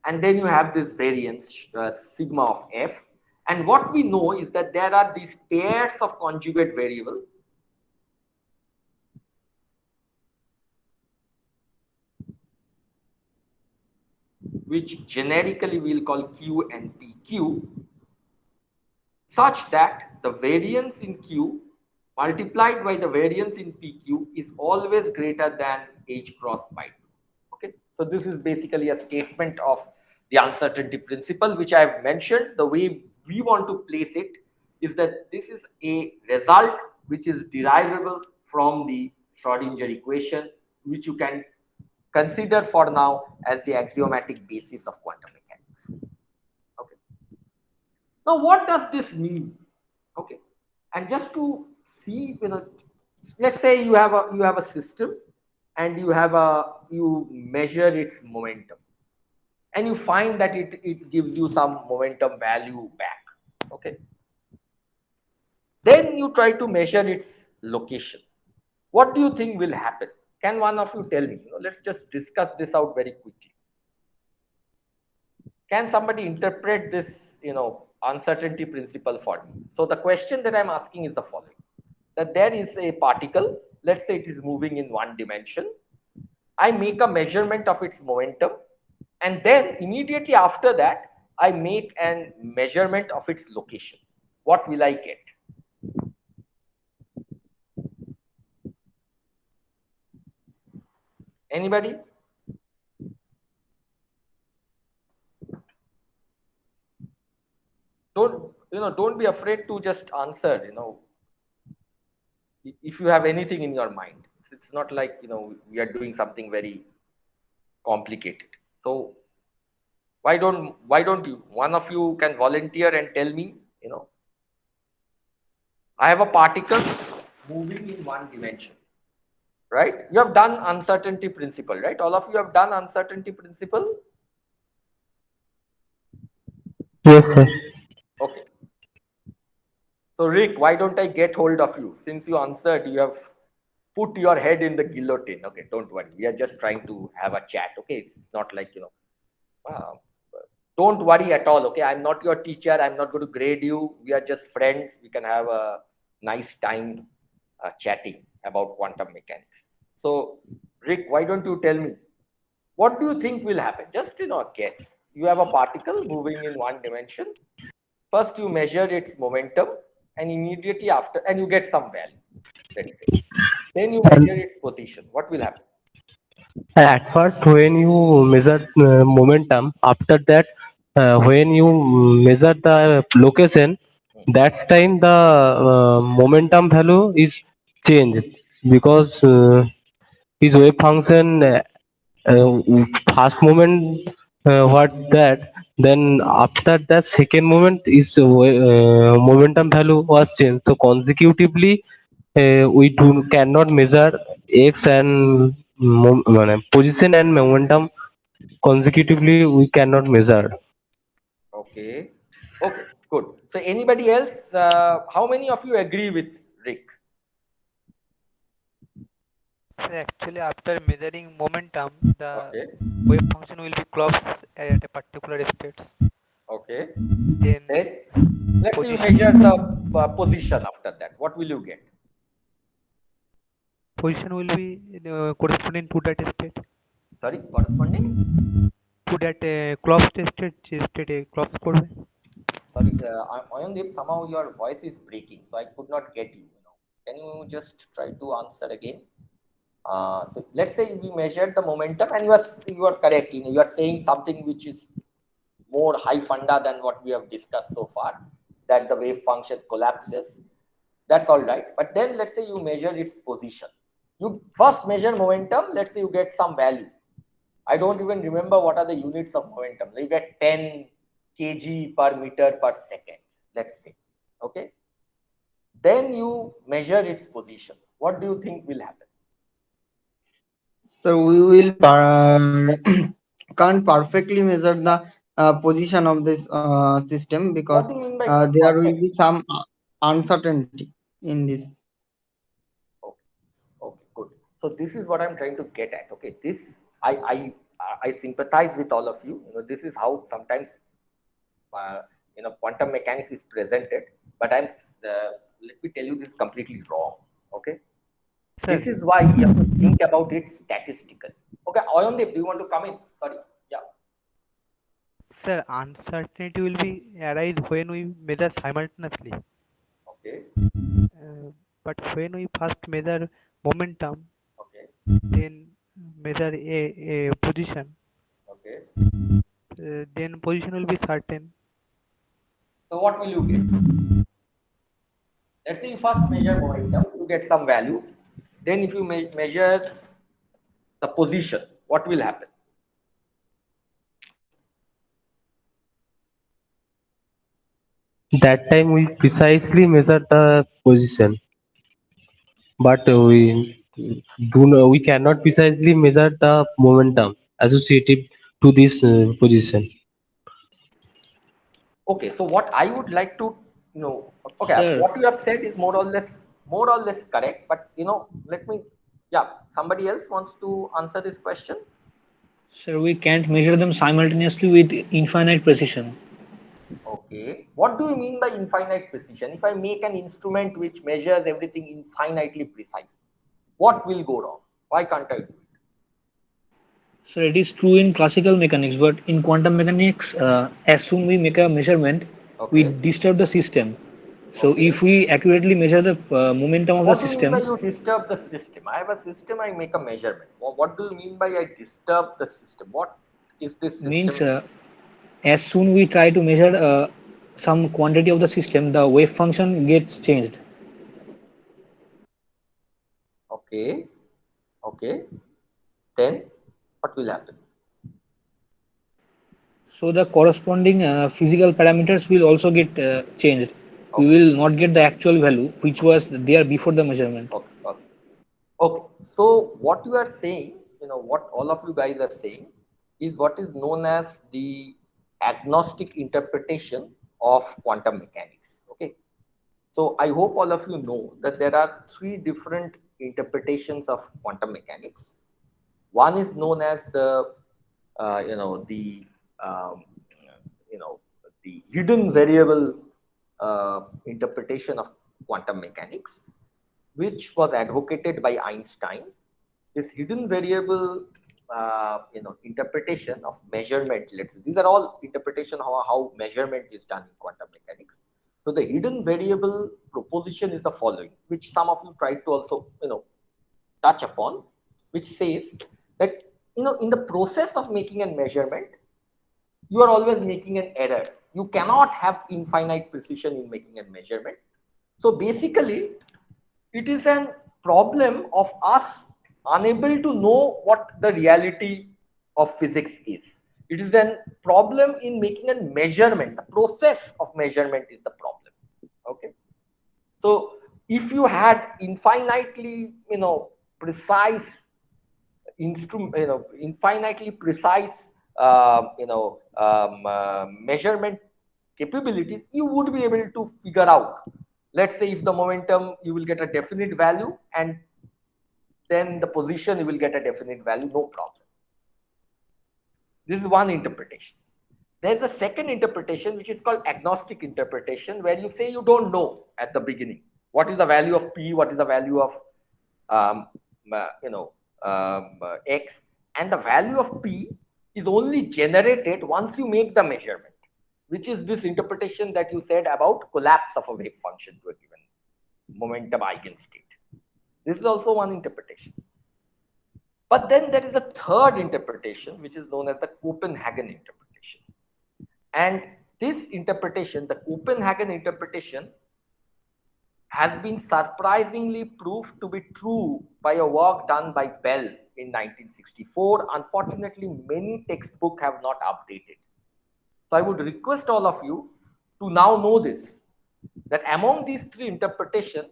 and then you have this variance sigma of f. And what we know is that there are these pairs of conjugate variable which generically we'll call q and pq, such that the variance in q multiplied by the variance in pq is always greater than h cross by 2. Okay, so this is basically a statement of the uncertainty principle, which I have mentioned. The way we want to place it is that this is a result which is derivable from the Schrodinger equation, which you can consider for now as the axiomatic basis of quantum mechanics. Okay. Now, what does this mean? Okay, and just to see, let's say you have a system, and you measure its momentum, and you find that it gives you some momentum value back. Okay, then you try to measure its location. What do you think will happen? Can one of you tell me? Let's just discuss this out very quickly. Can somebody interpret this uncertainty principle for me? So the question that I'm asking is the following: that there is a particle, let's say it is moving in one dimension. I make a measurement of its momentum, and then immediately after that I make a measurement of its location. What will I get? Anybody? Don't be afraid to just answer. If you have anything in your mind, it's not like we are doing something very complicated. So why don't you, one of you can volunteer and tell me? I have a particle moving in one dimension, right? You have done uncertainty principle, right? All of you have done uncertainty principle. Yes, sir. Okay, so Rick, why don't I get hold of you? Since you answered, you have put your head in the guillotine. Okay, don't worry, we are just trying to have a chat. Okay, it's not like uh, don't worry at all. Okay, I'm not your teacher, I'm not going to grade you. We are just friends. We can have a nice time chatting about quantum mechanics. So Rick, why don't you tell me, what do you think will happen? Just guess. You have a particle moving in one dimension. First you measure its momentum, and immediately after, and you get some value, let's say. Then you measure its position. What will happen? At first, when you measure momentum, after that, when you measure the location, that's time the momentum value is changed because his wave function first moment what's that, then after that second moment is momentum value was changed, so consecutively we cannot measure x and position and momentum consecutively we cannot measure. Okay. Okay, good. So anybody else? How many of you agree with Rick? So actually, after measuring momentum, the Okay. wave function will be closed at a particular state. Okay. Then Then let's say you measure position the position after that. What will you get? position will be corresponding to that state. Sorry, corresponding? To that closed state closed করবে. Sorry, Ayondip, somehow your voice is breaking, so I could not get you. Can you just try to answer again? So let's say we measured the momentum, and you are correct. You are saying something which is more high funda than what we have discussed so far, that the wave function collapses. That's all right. But then let's say you measure its position. You first measure momentum. Let's say you get some value. I don't even remember what are the units of momentum. You get 10 kg per meter per second, let's say. Okay. Then you measure its position. What do you think will happen? So we will can't perfectly measure the position of this system What because do you mean by there will perfect? be some uncertainty in this. Okay. Okay, good. So this is what I'm trying to get at. Okay, this I sympathize with all of you. You know, this is how sometimes quantum mechanics is presented. But let me tell you, this is completely wrong. Okay, Sir, this is why you have to think about it statistically. Okay, Ayomdev, do you want to come in? Sorry. Yeah. sir, uncertainty will be arise when we measure simultaneously. Okay. But when we first measure momentum, Okay. then measure a position, Okay. then position will be certain. So what will you get? Let's say you first measure momentum, you get some value. Then if you measure the position, what will happen? That time we precisely measure the position, but we cannot precisely measure the momentum associated to this position. Okay, so what I would like to okay, Sir, what you have said is more or less correct, but let me, yeah, somebody else wants to answer this question. sir, we can't measure them simultaneously with infinite precision. Okay, what do you mean by infinite precision? If I make an instrument which measures everything infinitely precise, what will go wrong? Why can't I do it? So it is true in classical mechanics, but in quantum mechanics, as soon we make a measurement, we Okay. disturb the system. So Okay. if we accurately measure the momentum of the What do you mean by system, you disturb the system? I have a system, I make a measurement. What do you mean by I disturb the system? What is this means system? as soon we try to measure some quantity of the system, the wave function gets changed. Okay. Okay. Then what will happen? So the corresponding physical parameters will also get changed. We Okay. will not get the actual value which was there before the measurement. Okay. Okay. Okay. So what you are saying, what all of you guys are saying is what is known as the agnostic interpretation of quantum mechanics. Okay. So I hope all of you know that there are three different interpretations of quantum mechanics. One is known as the uh, you know the um, you know the hidden variable interpretation of quantum mechanics, which was advocated by Einstein. This hidden variable interpretation of measurement, let's say these are all interpretation how measurement is done in quantum mechanics. So the hidden variable proposition is the following, which some of you tried to also touch upon, which says that in the process of making a measurement, you are always making an error. You cannot have infinite precision in making a measurement. So basically, it is a problem of us unable to know what the reality of physics is. It is a problem in making a measurement. The process of measurement is the problem. Okay. So if you had infinitely, precise instrument, infinitely precise, measurement capabilities, you would be able to figure out. Let's say if the momentum, you will get a definite value, and then the position, you will get a definite value, no problem. This is one interpretation. There's a second interpretation, which is called agnostic interpretation, where you say you don't know at the beginning what is the value of P, what is the value of um, X, and the value of P is only generated once you make the measurement, which is this interpretation that you said about collapse of a wave function to a given momentum eigenstate. This is also one interpretation. But then there is a third interpretation, which is known as the Copenhagen interpretation. And this interpretation, the Copenhagen interpretation, has been surprisingly proved to be true by a work done by Bell in 1964. Unfortunately, many textbooks have not updated. So I would request all of you to now know this, that among these three interpretations,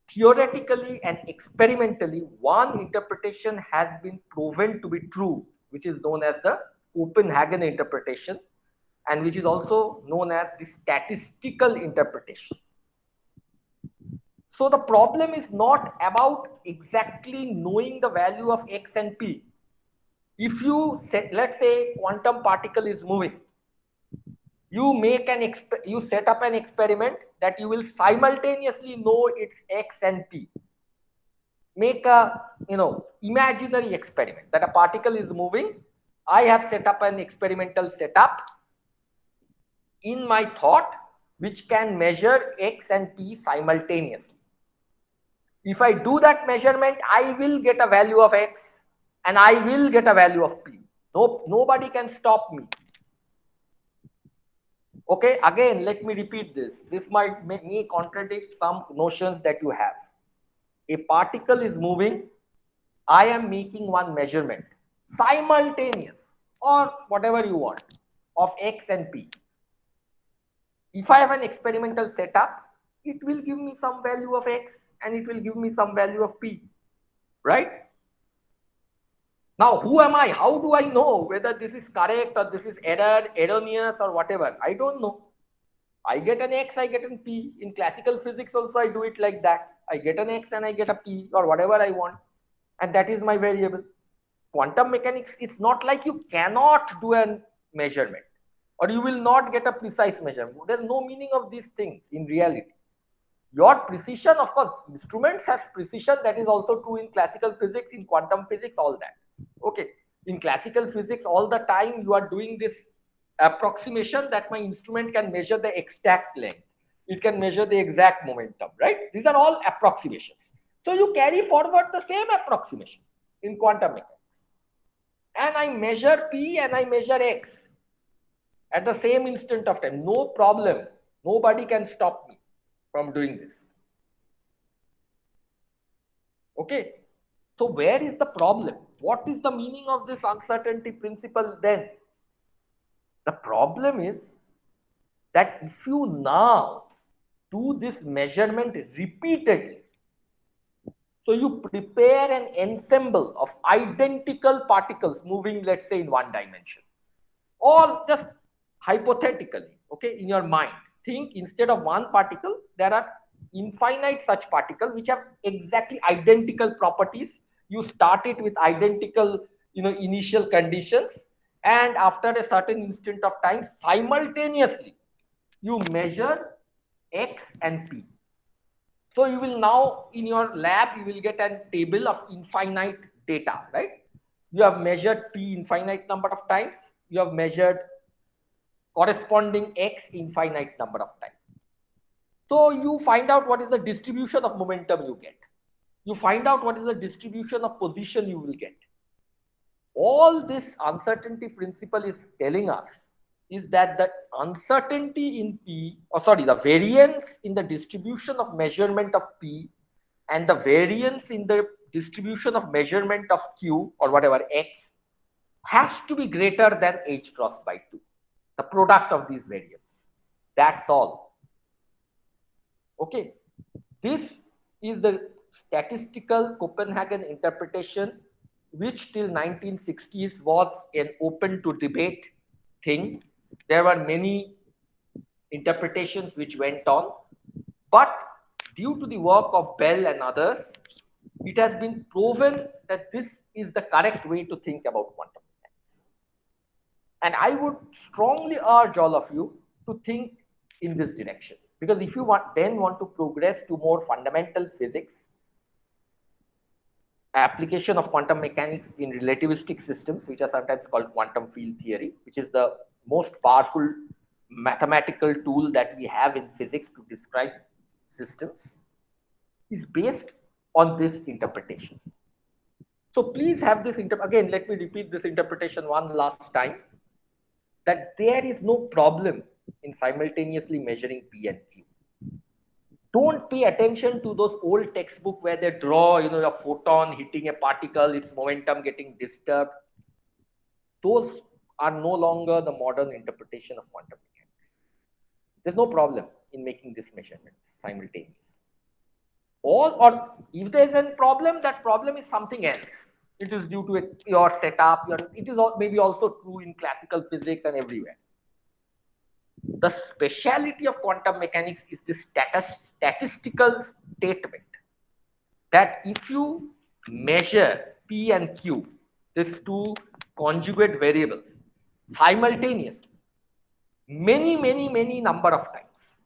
theoretically and experimentally, one interpretation has been proven to be true, which is known as the Copenhagen interpretation, and which is also known as the statistical interpretation. So the problem is not about exactly knowing the value of x and p. If you set, let's say quantum particle is moving, you set up an experiment that you will simultaneously know its x and p. Make a imaginary experiment that a particle is moving. I have set up an experimental setup in my thought which can measure x and p simultaneously. If I do that measurement, I will get a value of x and I will get a value of p. Nobody can stop me. Okay, again, let me repeat this. This might make me contradict some notions that you have. A particle is moving. I am making one measurement, simultaneous or whatever you want, of x and p. If I have an experimental setup, it will give me some value of x and it will give me some value of p, right? Now, who am I? How do I know whether this is correct or this is erroneous or whatever? I don't know. I get an x, I get an p. In classical physics also I do it like that. I get an x and I get a p or whatever I want, and that is my variable. Quantum mechanics, it's not like you cannot do a measurement or you will not get a precise measurement. There's no meaning of these things in reality. Your precision, of course, instruments has precision. That is also true in classical physics, in quantum physics, all that. Okay, in classical physics, all the time you are doing this approximation that my instrument can measure the exact length. It can measure the exact momentum, right? These are all approximations. So you carry forward the same approximation in quantum mechanics. And I measure P and I measure X at the same instant of time. No problem. Nobody can stop me from doing this. Okay. So where is the problem? What is the meaning of this uncertainty principle then? The problem is that if you now do this measurement repeatedly, so you prepare an ensemble of identical particles moving, let's say, in one dimension, or just hypothetically, okay, in your mind, think instead of one particle, there are infinite such particles which have exactly identical properties. You start it with identical, initial conditions, and after a certain instant of time, simultaneously, you measure x and p. So you will now, in your lab, you will get a table of infinite data, right? You have measured p infinite number of times. You have measured corresponding x infinite number of times. So you find out what is the distribution of momentum you get. You find out what is the distribution of position you will get. All this uncertainty principle is telling us is that the uncertainty in P, the variance in the distribution of measurement of P and the variance in the distribution of measurement of Q or whatever X has to be greater than H cross by 2. The product of these variance. That's all. Okay. This is the statistical Copenhagen interpretation, which till 1960s was an open to debate thing. There were many interpretations which went on, but due to the work of Bell and others, it has been proven that this is the correct way to think about quantum mechanics. And I would strongly urge all of you to think in this direction, because if you want to progress to more fundamental physics, application of quantum mechanics in relativistic systems, which are sometimes called quantum field theory, which is the most powerful mathematical tool that we have in physics to describe systems, is based on this interpretation. So please have this again, let me repeat this interpretation one last time, that there is no problem in simultaneously measuring P and Q. Don't pay attention to those old textbook where they draw, a photon hitting a particle, its momentum getting disturbed. Those are no longer the modern interpretation of quantum mechanics. There's no problem in making this measurement simultaneously. Or if there's a problem, that problem is something else. It is due to your setup. It is maybe also true in classical physics and everywhere. The speciality of quantum mechanics is this statistical statement that if you measure P and Q, these two conjugate variables, simultaneously, many number of times,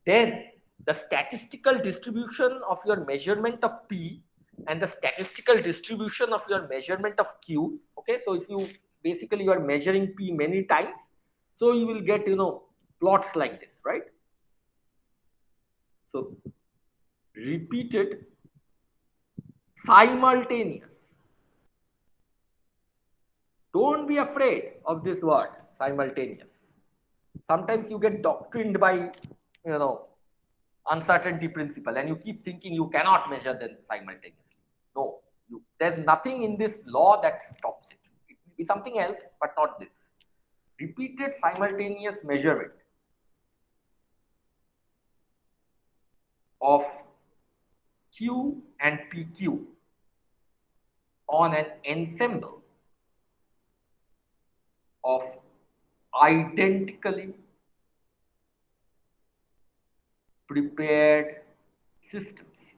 then the statistical distribution of your measurement of P and the statistical distribution of your measurement of Q, okay, so if you basically you are measuring P many times, so you will get plots like this, right? So repeated simultaneous. Don't be afraid of this word simultaneous. Sometimes you get doctrined by uncertainty principle and you keep thinking you cannot measure them simultaneously. No, there's nothing in this law that stops it. It will be something else, but not this. Repeated simultaneous measurement of Q and PQ on an ensemble of identically prepared systems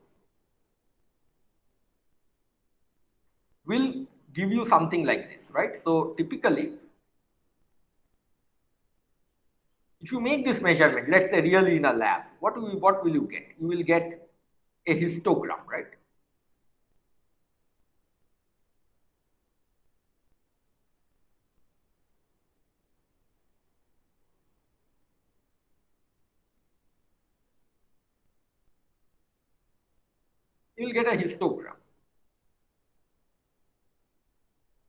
will give you something like this, right? So typically, if you make this measurement, let's say really in a lab, what will you get? You will get a histogram, right? You will get a histogram.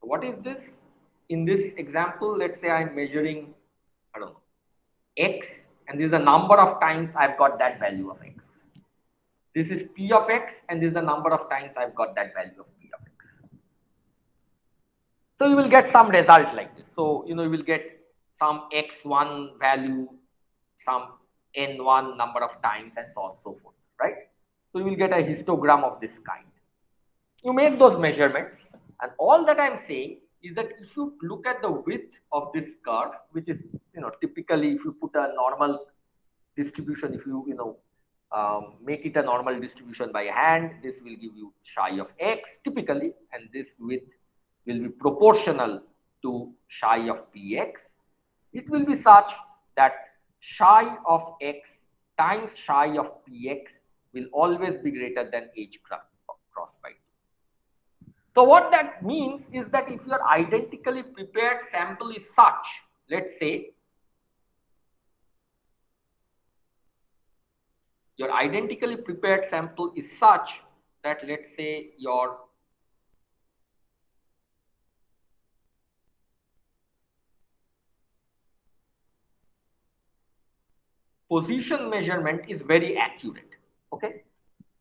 What is this? In this example, let's say I'm measuring, I don't know, X, and this is the number of times I've got that value of X. This is P of X, and this is the number of times I've got that value of P of X. So you will get some result like this. So, you will get some X1 value, some N1 number of times, and so on and so forth, right? So you will get a histogram of this kind. You make those measurements, and all that I'm saying is that if you look at the width of this curve, which is typically if you put a normal distribution, if you make it a normal distribution by hand, this will give you psi of X typically, and this width will be proportional to psi of Px. It will be such that psi of X times psi of Px will always be greater than H cross by 2. So what that means is that if your identically prepared sample is such, let's say your identically prepared sample is such that, let's say, your position measurement is very accurate, okay?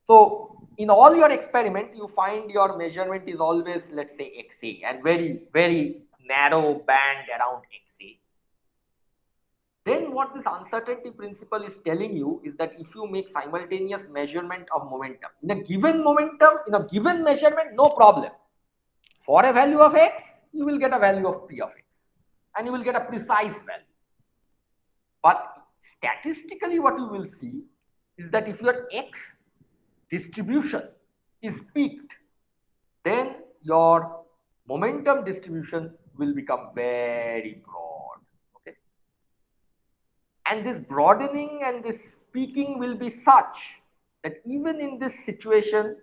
So in all your experiment, you find your measurement is always, let's say, XA, and very narrow band around XA. Then what this uncertainty principle is telling you is that if you make simultaneous measurement of momentum, in a given momentum, in a given measurement, no problem. For a value of X, you will get a value of P of X, and you will get a precise value. But statistically, what you will see is that if your X distribution is peaked, then your momentum distribution will become very broad, okay? And this broadening and this peaking will be such that even in this situation,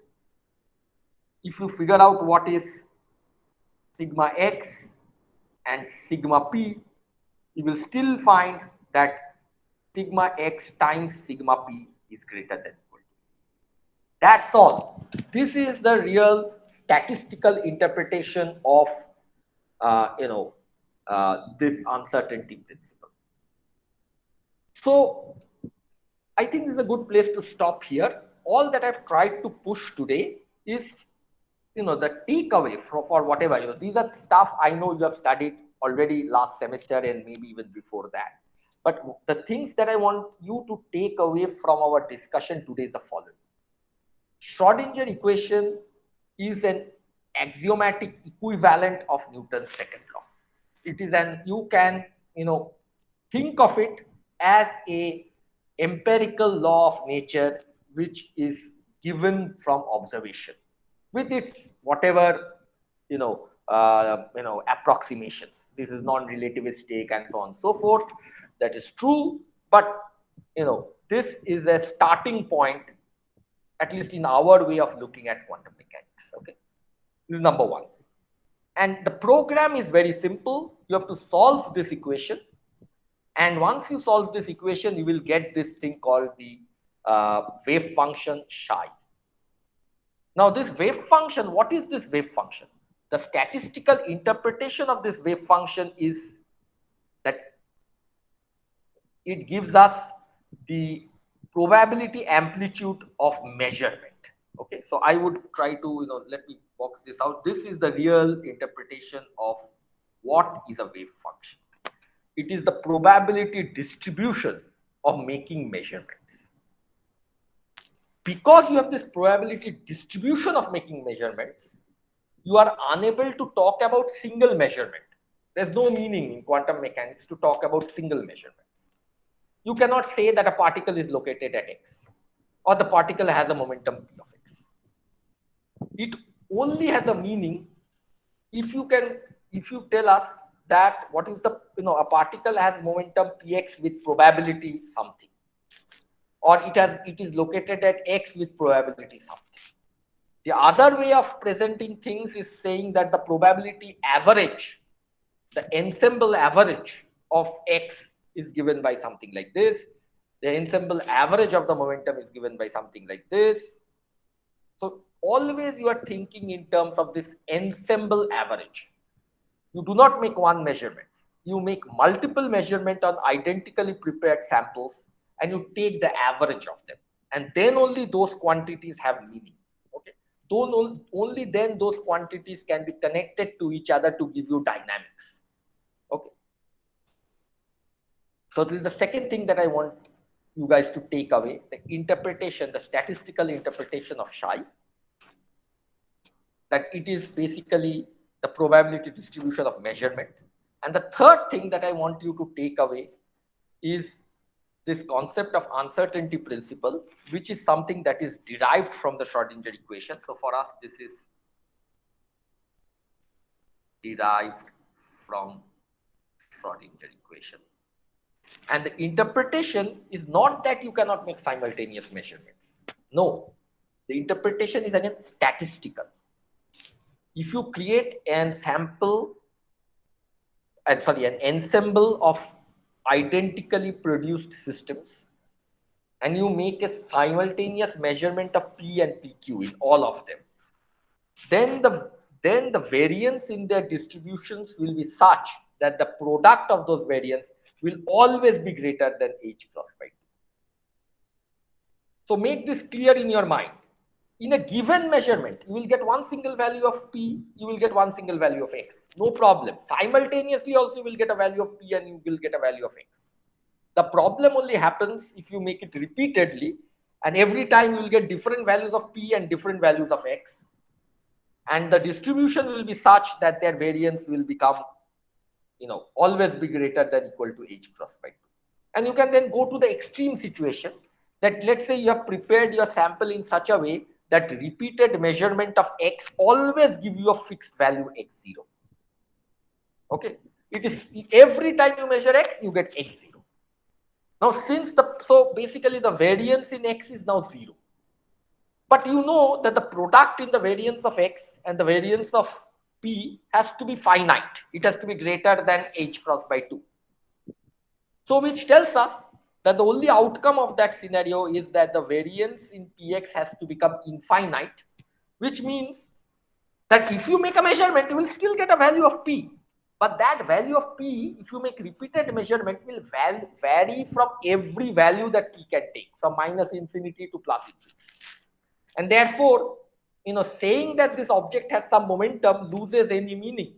if you figure out what is sigma X and sigma P, you will still find that sigma X times sigma P is greater than equal to. That's all. This is the real statistical interpretation of this uncertainty principle. So I think this is a good place to stop here. All that I've tried to push today is, the takeaway for whatever, these are stuff I know you have studied already last semester and maybe even before that. But the things that I want you to take away from our discussion today is the following. Schrodinger equation is an axiomatic equivalent of Newton's second law. It is you can, think of it as a empirical law of nature which is given from observation with its whatever, approximations. This is non-relativistic and so on and so forth. That is true, but this is a starting point, at least in our way of looking at quantum mechanics. Okay, this is number one. And the program is very simple. You have to solve this equation. And once you solve this equation, you will get this thing called the wave function psi. Now, this wave function, what is this wave function? The statistical interpretation of this wave function is that it gives us the probability amplitude of measurement. Okay, so I would try to, let me box this out. This is the real interpretation of what is a wave function. It is the probability distribution of making measurements. Because you have this probability distribution of making measurements, you are unable to talk about single measurement. There's no meaning in quantum mechanics to talk about single measurements. You cannot say that a particle is located at x or the particle has a momentum p of x. It only has a meaning if you tell us that what is the, a particle has momentum px with probability something, or it is located at x with probability something. The other way of presenting things is saying that the probability average, the ensemble average of x is given by something like this. The ensemble average of the momentum is given by something like this. So always you are thinking in terms of this ensemble average. You do not make one measurement. You make multiple measurements on identically prepared samples and you take the average of them. And then only those quantities have meaning. Okay. Only then those quantities can be connected to each other to give you dynamics. Okay. So this is the second thing that I want you guys to take away, the interpretation, the statistical interpretation of psi, that it is basically the probability distribution of measurement. And the third thing that I want you to take away is this concept of uncertainty principle, which is something that is derived from the Schrodinger equation. So for us, this is derived from Schrodinger equation. And the interpretation is not that you cannot make simultaneous measurements. No, the interpretation is again statistical. If you create an ensemble of identically produced systems and you make a simultaneous measurement of P and PQ in all of them, then the variance in their distributions will be such that the product of those variance will always be greater than h cross by 2. So make this clear in your mind. In a given measurement, you will get one single value of P, you will get one single value of X. No problem. Simultaneously also you will get a value of P and you will get a value of X. The problem only happens if you make it repeatedly and every time you will get different values of P and different values of X. And the distribution will be such that their variance will become, always be greater than equal to h cross by 2. And you can then go to the extreme situation that let's say you have prepared your sample in such a way that repeated measurement of X always give you a fixed value X0. Okay. It is every time you measure X, you get X0. Now, so basically the variance in X is now 0. But you know that the product in the variance of X and the variance of P has to be finite. It has to be greater than h cross by 2. So which tells us that the only outcome of that scenario is that the variance in Px has to become infinite, which means that if you make a measurement, you will still get a value of P. But that value of P, if you make repeated measurement, will vary from every value that P can take, from minus infinity to plus infinity. And therefore, saying that this object has some momentum loses any meaning.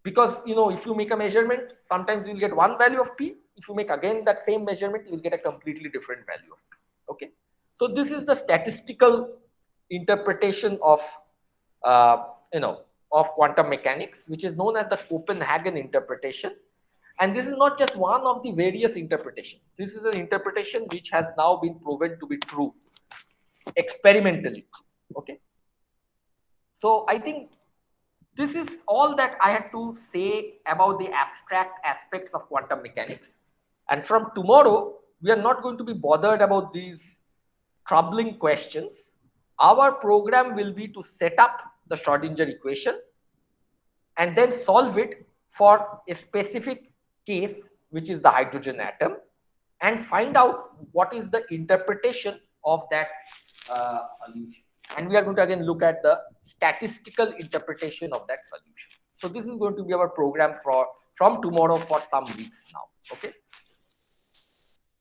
Because, if you make a measurement, sometimes you'll get one value of P. If you make again that same measurement, you'll get a completely different value of P. Okay. So this is the statistical interpretation of, of quantum mechanics, which is known as the Copenhagen interpretation. And this is not just one of the various interpretations. This is an interpretation which has now been proven to be true experimentally. Okay. So I think this is all that I had to say about the abstract aspects of quantum mechanics. And from tomorrow, we are not going to be bothered about these troubling questions. Our program will be to set up the Schrodinger equation and then solve it for a specific case, which is the hydrogen atom, and find out what is the interpretation of that solution. And we are going to again look at the statistical interpretation of that solution. So this is going to be our program from tomorrow for some weeks now. Okay.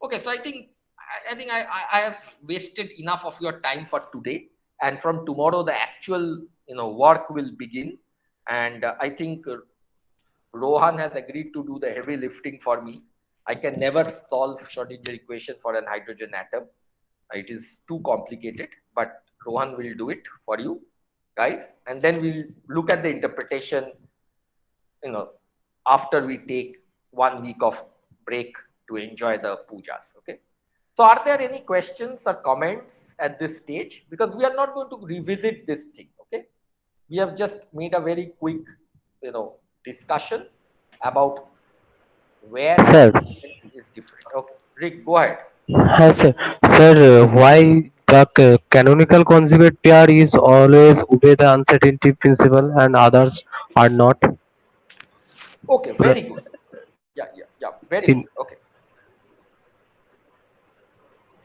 Okay. So I think I have wasted enough of your time for today. And from tomorrow, the actual work will begin. And I think Rohan has agreed to do the heavy lifting for me. I can never solve Schrodinger equation for an hydrogen atom. It is too complicated, but Rohan will do it for you guys. And then we'll look at the interpretation, after we take 1 week of break to enjoy the pujas. Okay. So are there any questions or comments at this stage? Because we are not going to revisit this thing. Okay. We have just made a very quick, discussion about where is different. Okay. Rick, go ahead. Hi, sir. Sir, why the canonical conjugate pair is always obey the uncertainty principle and others are not? Okay, very good. Yeah, very good. Okay.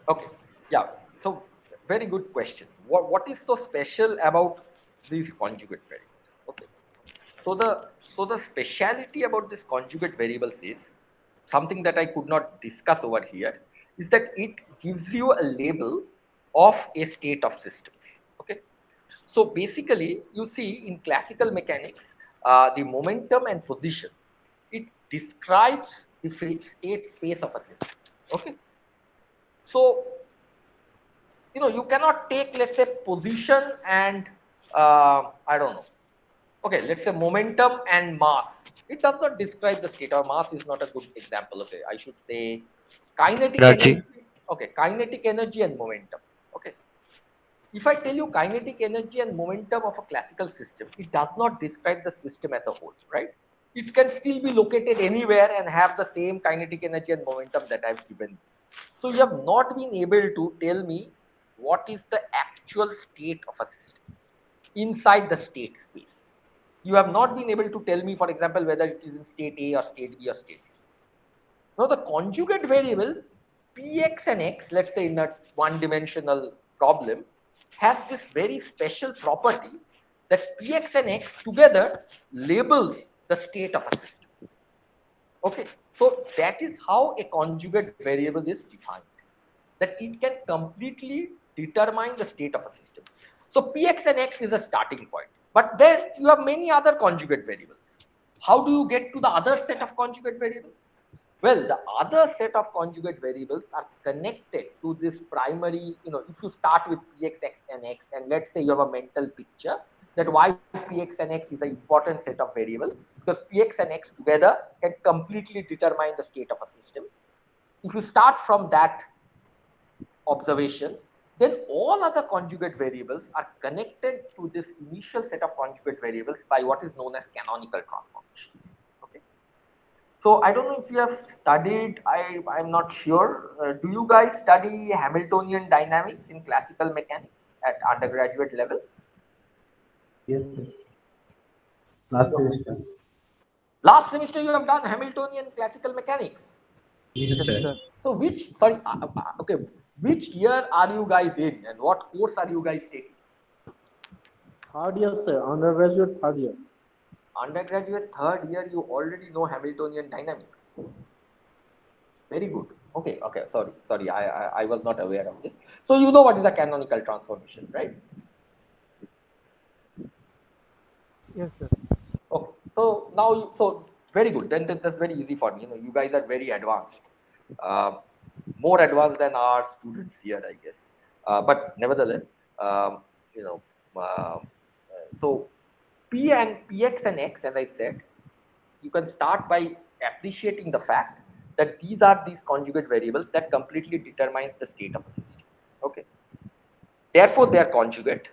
Okay, yeah. So, very good question. What is so special about these conjugate variables? Okay. So the speciality about this conjugate variables is something that I could not discuss over here, is that it gives you a label of a state of systems. Okay. So basically, you see in classical mechanics, the momentum and position, it describes the state space of a system. Okay. So, you cannot take, let's say, position and I don't know. Okay, let's say momentum and mass. It does not describe the state, or mass is not a good example. Okay, I should say kinetic energy. Okay, kinetic energy and momentum. Okay. If I tell you kinetic energy and momentum of a classical system, it does not describe the system as a whole, right? It can still be located anywhere and have the same kinetic energy and momentum that I've given. So you have not been able to tell me what is the actual state of a system inside the state space. You have not been able to tell me, for example, whether it is in state A or state B or state C. Now the conjugate variable Px and x, let's say in a one-dimensional problem, has this very special property that Px and x together labels the state of a system. Okay, so that is how a conjugate variable is defined, that it can completely determine the state of a system. So Px and x is a starting point, but then you have many other conjugate variables. How do you get to the other set of conjugate variables? Well, the other set of conjugate variables are connected to this primary, if you start with Px, x and x, and let's say you have a mental picture that why Px and x is an important set of variable, because Px and x together can completely determine the state of a system. If you start from that observation, then all other conjugate variables are connected to this initial set of conjugate variables by what is known as canonical transformations. Okay. So I don't know if you have studied, I'm not sure. Do you guys study Hamiltonian dynamics in classical mechanics at undergraduate level? Yes, sir. Last semester. Last semester you have done Hamiltonian classical mechanics. Yes, sir. So which year are you guys in, and what course are you guys taking? Third year, sir. Undergraduate third year. undergraduate third year, you already know Hamiltonian dynamics. Very good. Okay, okay, sorry, I was not aware of this. So you know what is a canonical transformation, right? Yes, sir. Okay, so now so very good. Then that's very easy for me. You know, you guys are very advanced, more advanced than our students here, I guess. But nevertheless, um, you know, so P and Px and X, as I said, you can start by appreciating the fact that these are these conjugate variables that completely determines the state of a system. Okay, therefore they are conjugate,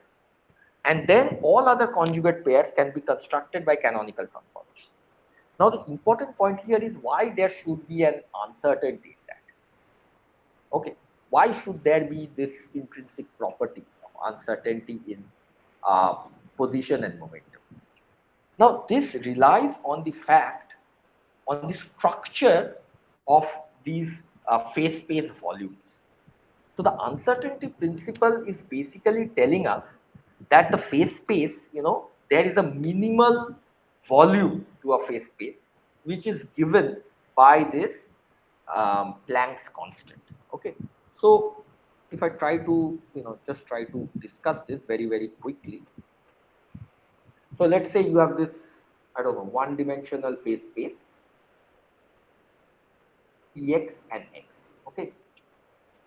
and then all other conjugate pairs can be constructed by canonical transformations. Now the important point here is why there should be an uncertainty in that. Okay, why should there be this intrinsic property of uncertainty in position and momentum? Now this relies on the fact, on the structure of these phase space volumes. So the uncertainty principle is basically telling us that the phase space, you know, there is a minimal volume to a phase space which is given by this Planck's constant. Okay, so if I try to, you know, just try to discuss this very quickly. So let's say you have this, I don't know, one-dimensional phase space, Px and X. Okay,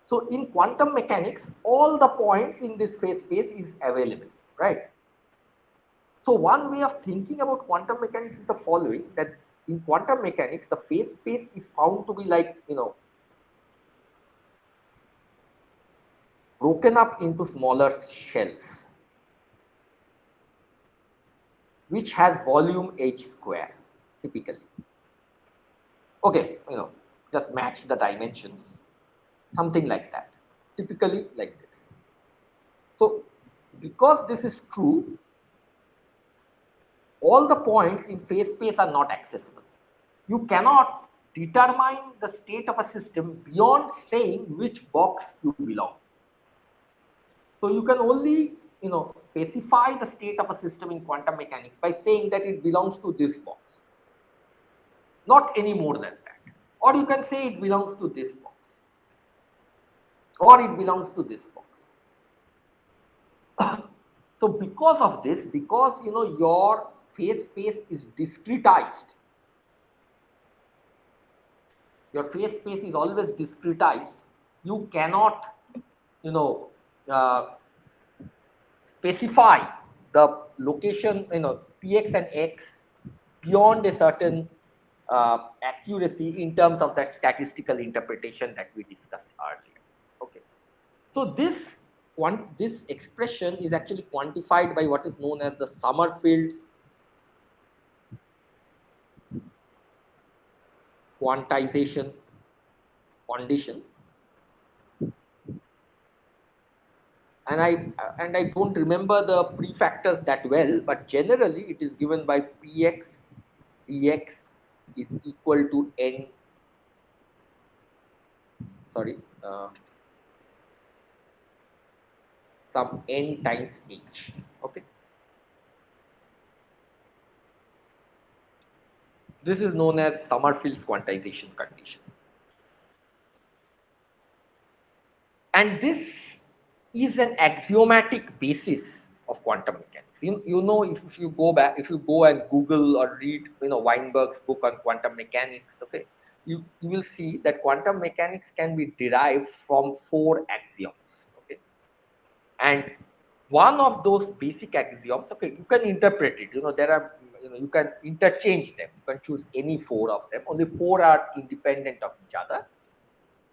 so in quantum mechanics, all the points in this phase space is available, right? So one way of thinking about quantum mechanics is the following: that in quantum mechanics, the phase space is found to be like, you know, broken up into smaller shells, which has volume h square typically. Okay, you know, just match the dimensions, something like that, typically like this. So because this is true, all the points in phase space are not accessible. You cannot determine the state of a system beyond saying which box you belong. So you can only, you know, specify the state of a system in quantum mechanics by saying that it belongs to this box, not any more than that. Or you can say it belongs to this box, or it belongs to this box. So because of this, because, you know, your phase space is discretized, your phase space is always discretized, you cannot, you know, specify the location, you know, Px and X beyond a certain accuracy in terms of that statistical interpretation that we discussed earlier. Okay, so this expression is actually quantified by what is known as the Sommerfield's quantization condition, and I don't remember the prefactors that well, but generally it is given by Px dx is equal to n, sorry, some n times h. Okay, this is known as Sommerfield's quantization condition, and this is an axiomatic basis of quantum mechanics. You know, if you go back, if you go and Google or read, you know, Weinberg's book on quantum mechanics, okay, you will see that quantum mechanics can be derived from 4 axioms. Okay, and one of those basic axioms, okay, you can interpret it. You know, there are, you know, you can interchange them. You can choose any 4 of them. Only 4 are independent of each other.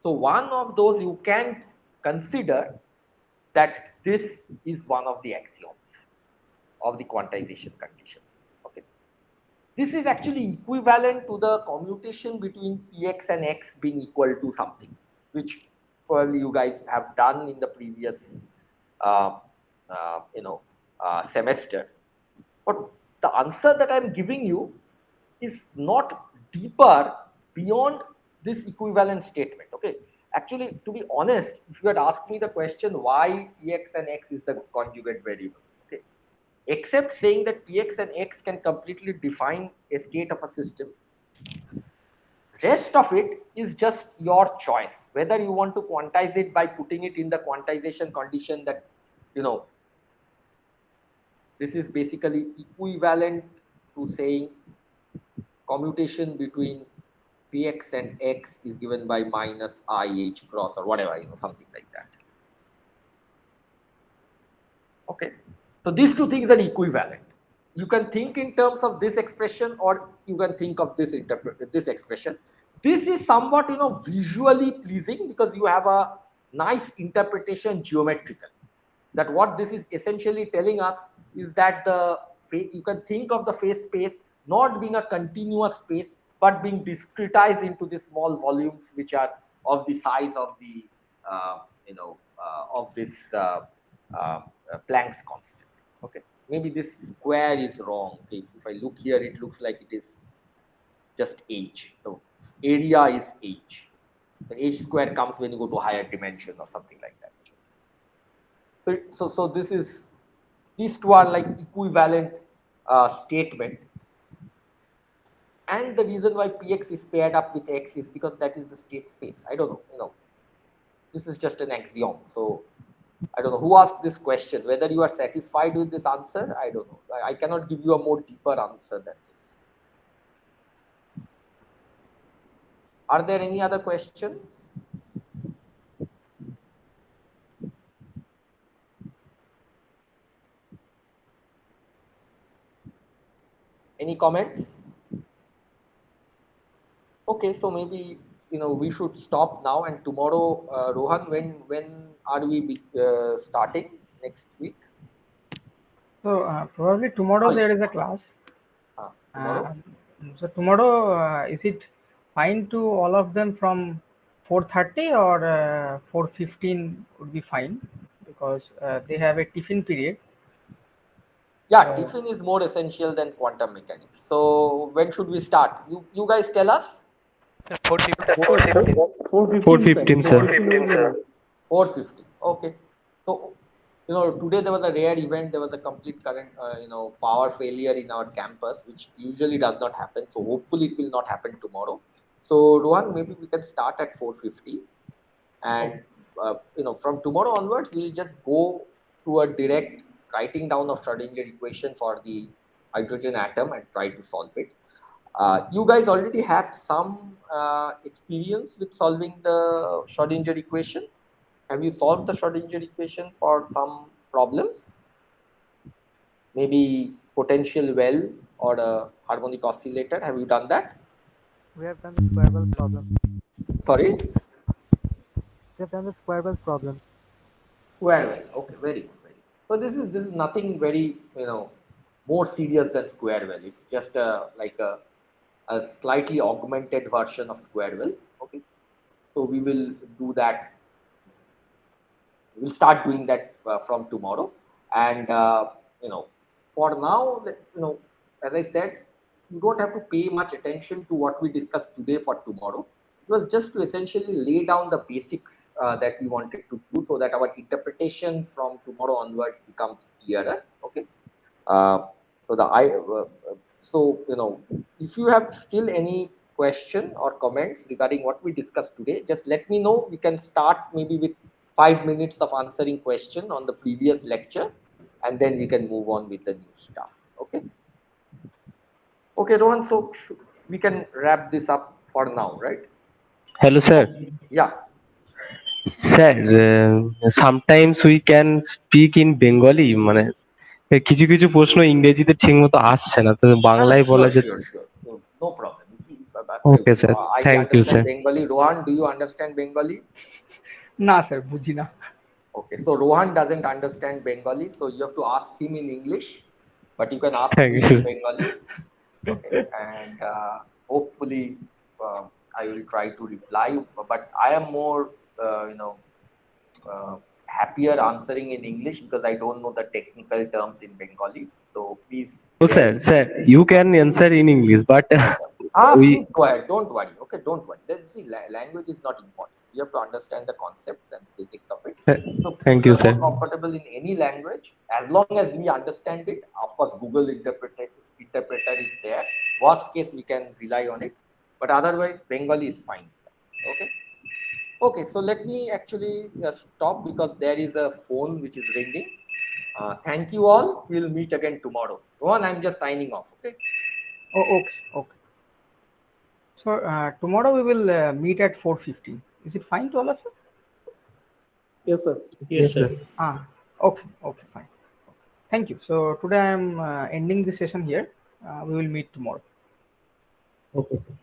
So one of those you can consider that this is one of the axioms of the quantization condition. Okay, this is actually equivalent to the commutation between Px and X being equal to something, which probably you guys have done in the previous semester. But the answer that I'm giving you is not deeper beyond this equivalent statement. Okay, actually, to be honest, if you had asked me the question why Px and X is the conjugate variable, okay, except saying that Px and x can completely define a state of a system. Rest of it is just your choice, whether you want to quantize it by putting it in the quantization condition that, you know, this is basically equivalent to saying commutation between Px and x is given by minus IH cross or whatever, something like that. Okay, so these two things are equivalent. You can think in terms of this expression, or you can think of this expression. This is somewhat visually pleasing because you have a nice interpretation geometrically. That what this is essentially telling us is that you can think of the phase space not being a continuous space but being discretized into the small volumes which are of the size of the of this Planck's constant. Okay, maybe this square is wrong. Okay, if I look here, it looks like it is just h. So area is h. So h square comes when you go to higher dimension or something like that. So this is, these two are like equivalent statement, and the reason why Px is paired up with x is because that is the state space. I don't know, this is just an axiom. So I don't know who asked this question. Whether you are satisfied with this answer, I don't know. I cannot give you a more deeper answer than this. Are there any other questions? Any comments? Okay, so maybe we should stop now, and tomorrow, Rohan, when are we starting next week? So probably tomorrow there is a class. Tomorrow? So tomorrow, is it fine to all of them from 4:30 or 4:15 would be fine, because they have a tiffin period. Yeah, tiffin is more essential than quantum mechanics. So when should we start? You guys tell us. 4:15. 4:15, sir. 4:50. Okay. So today there was a rare event. There was a complete current, power failure in our campus, which usually does not happen. So hopefully it will not happen tomorrow. So Rohan, maybe we can start at 4:50, and from tomorrow onwards we'll just go to a direct writing down of Schrodinger equation for the hydrogen atom and try to solve it. You guys already have some experience with solving the Schrodinger equation. Have you solved the Schrodinger equation for some problems? Maybe potential well or a harmonic oscillator. Have you done that? We have done the square well problem. Sorry? We have done the square well problem. Square well. Okay, very good. Very good. So this is nothing very more serious than square well. It's just like a slightly augmented version of square well. Okay, so we will do that. We'll start doing that from tomorrow, and for now, as I said, you don't have to pay much attention to what we discussed today for tomorrow. It was just to essentially lay down the basics that we wanted to do, so that our interpretation from tomorrow onwards becomes clearer. Okay. So if you have still any question or comments regarding what we discussed today, just let me know. We can start maybe with 5 minutes of answering question on the previous lecture, and then we can move on with the new stuff. Okay. Okay, Rohan. So we can wrap this up for now, right? Hello, sir. Yeah. Sir, sometimes we can speak in Bengali. মানে কিছু কিছু প্রশ্ন ইংরেজিতে ঠিকমতো আসছে না, তো বাংলায় বলা যেত। Sure. No problem. Okay, sir. I Thank you, understand sir. Bengali. Rohan, do you understand Bengali? না স্যার বুঝি না। Okay, so Rohan doesn't understand Bengali, so you have to ask him in English, but you can ask Thank me you. in Bengali. Okay, and hopefully I will try to reply, but I am more happier answering in English because I don't know the technical terms in Bengali. So please. Oh, sir, you can answer in English, but Please go ahead. Don't worry. Okay, don't worry. See, language is not important. You have to understand the concepts and physics of it. So Thank if you you, are more sir. comfortable in any language, as long as we understand it, of course, Google interpreter is there. Worst case, we can rely on it, but otherwise, Bengali is fine. Okay. Okay. So let me actually stop because there is a phone which is ringing. Thank you all. We'll meet again tomorrow. Rohan, I'm just signing off. Okay. Oh, okay, okay. So tomorrow we will meet at 4:15. Is it fine to all of you? Yes, sir. Yes, sir. Okay, okay, fine. Thank you. So today I am ending the session here. We will meet tomorrow. Okay, sir.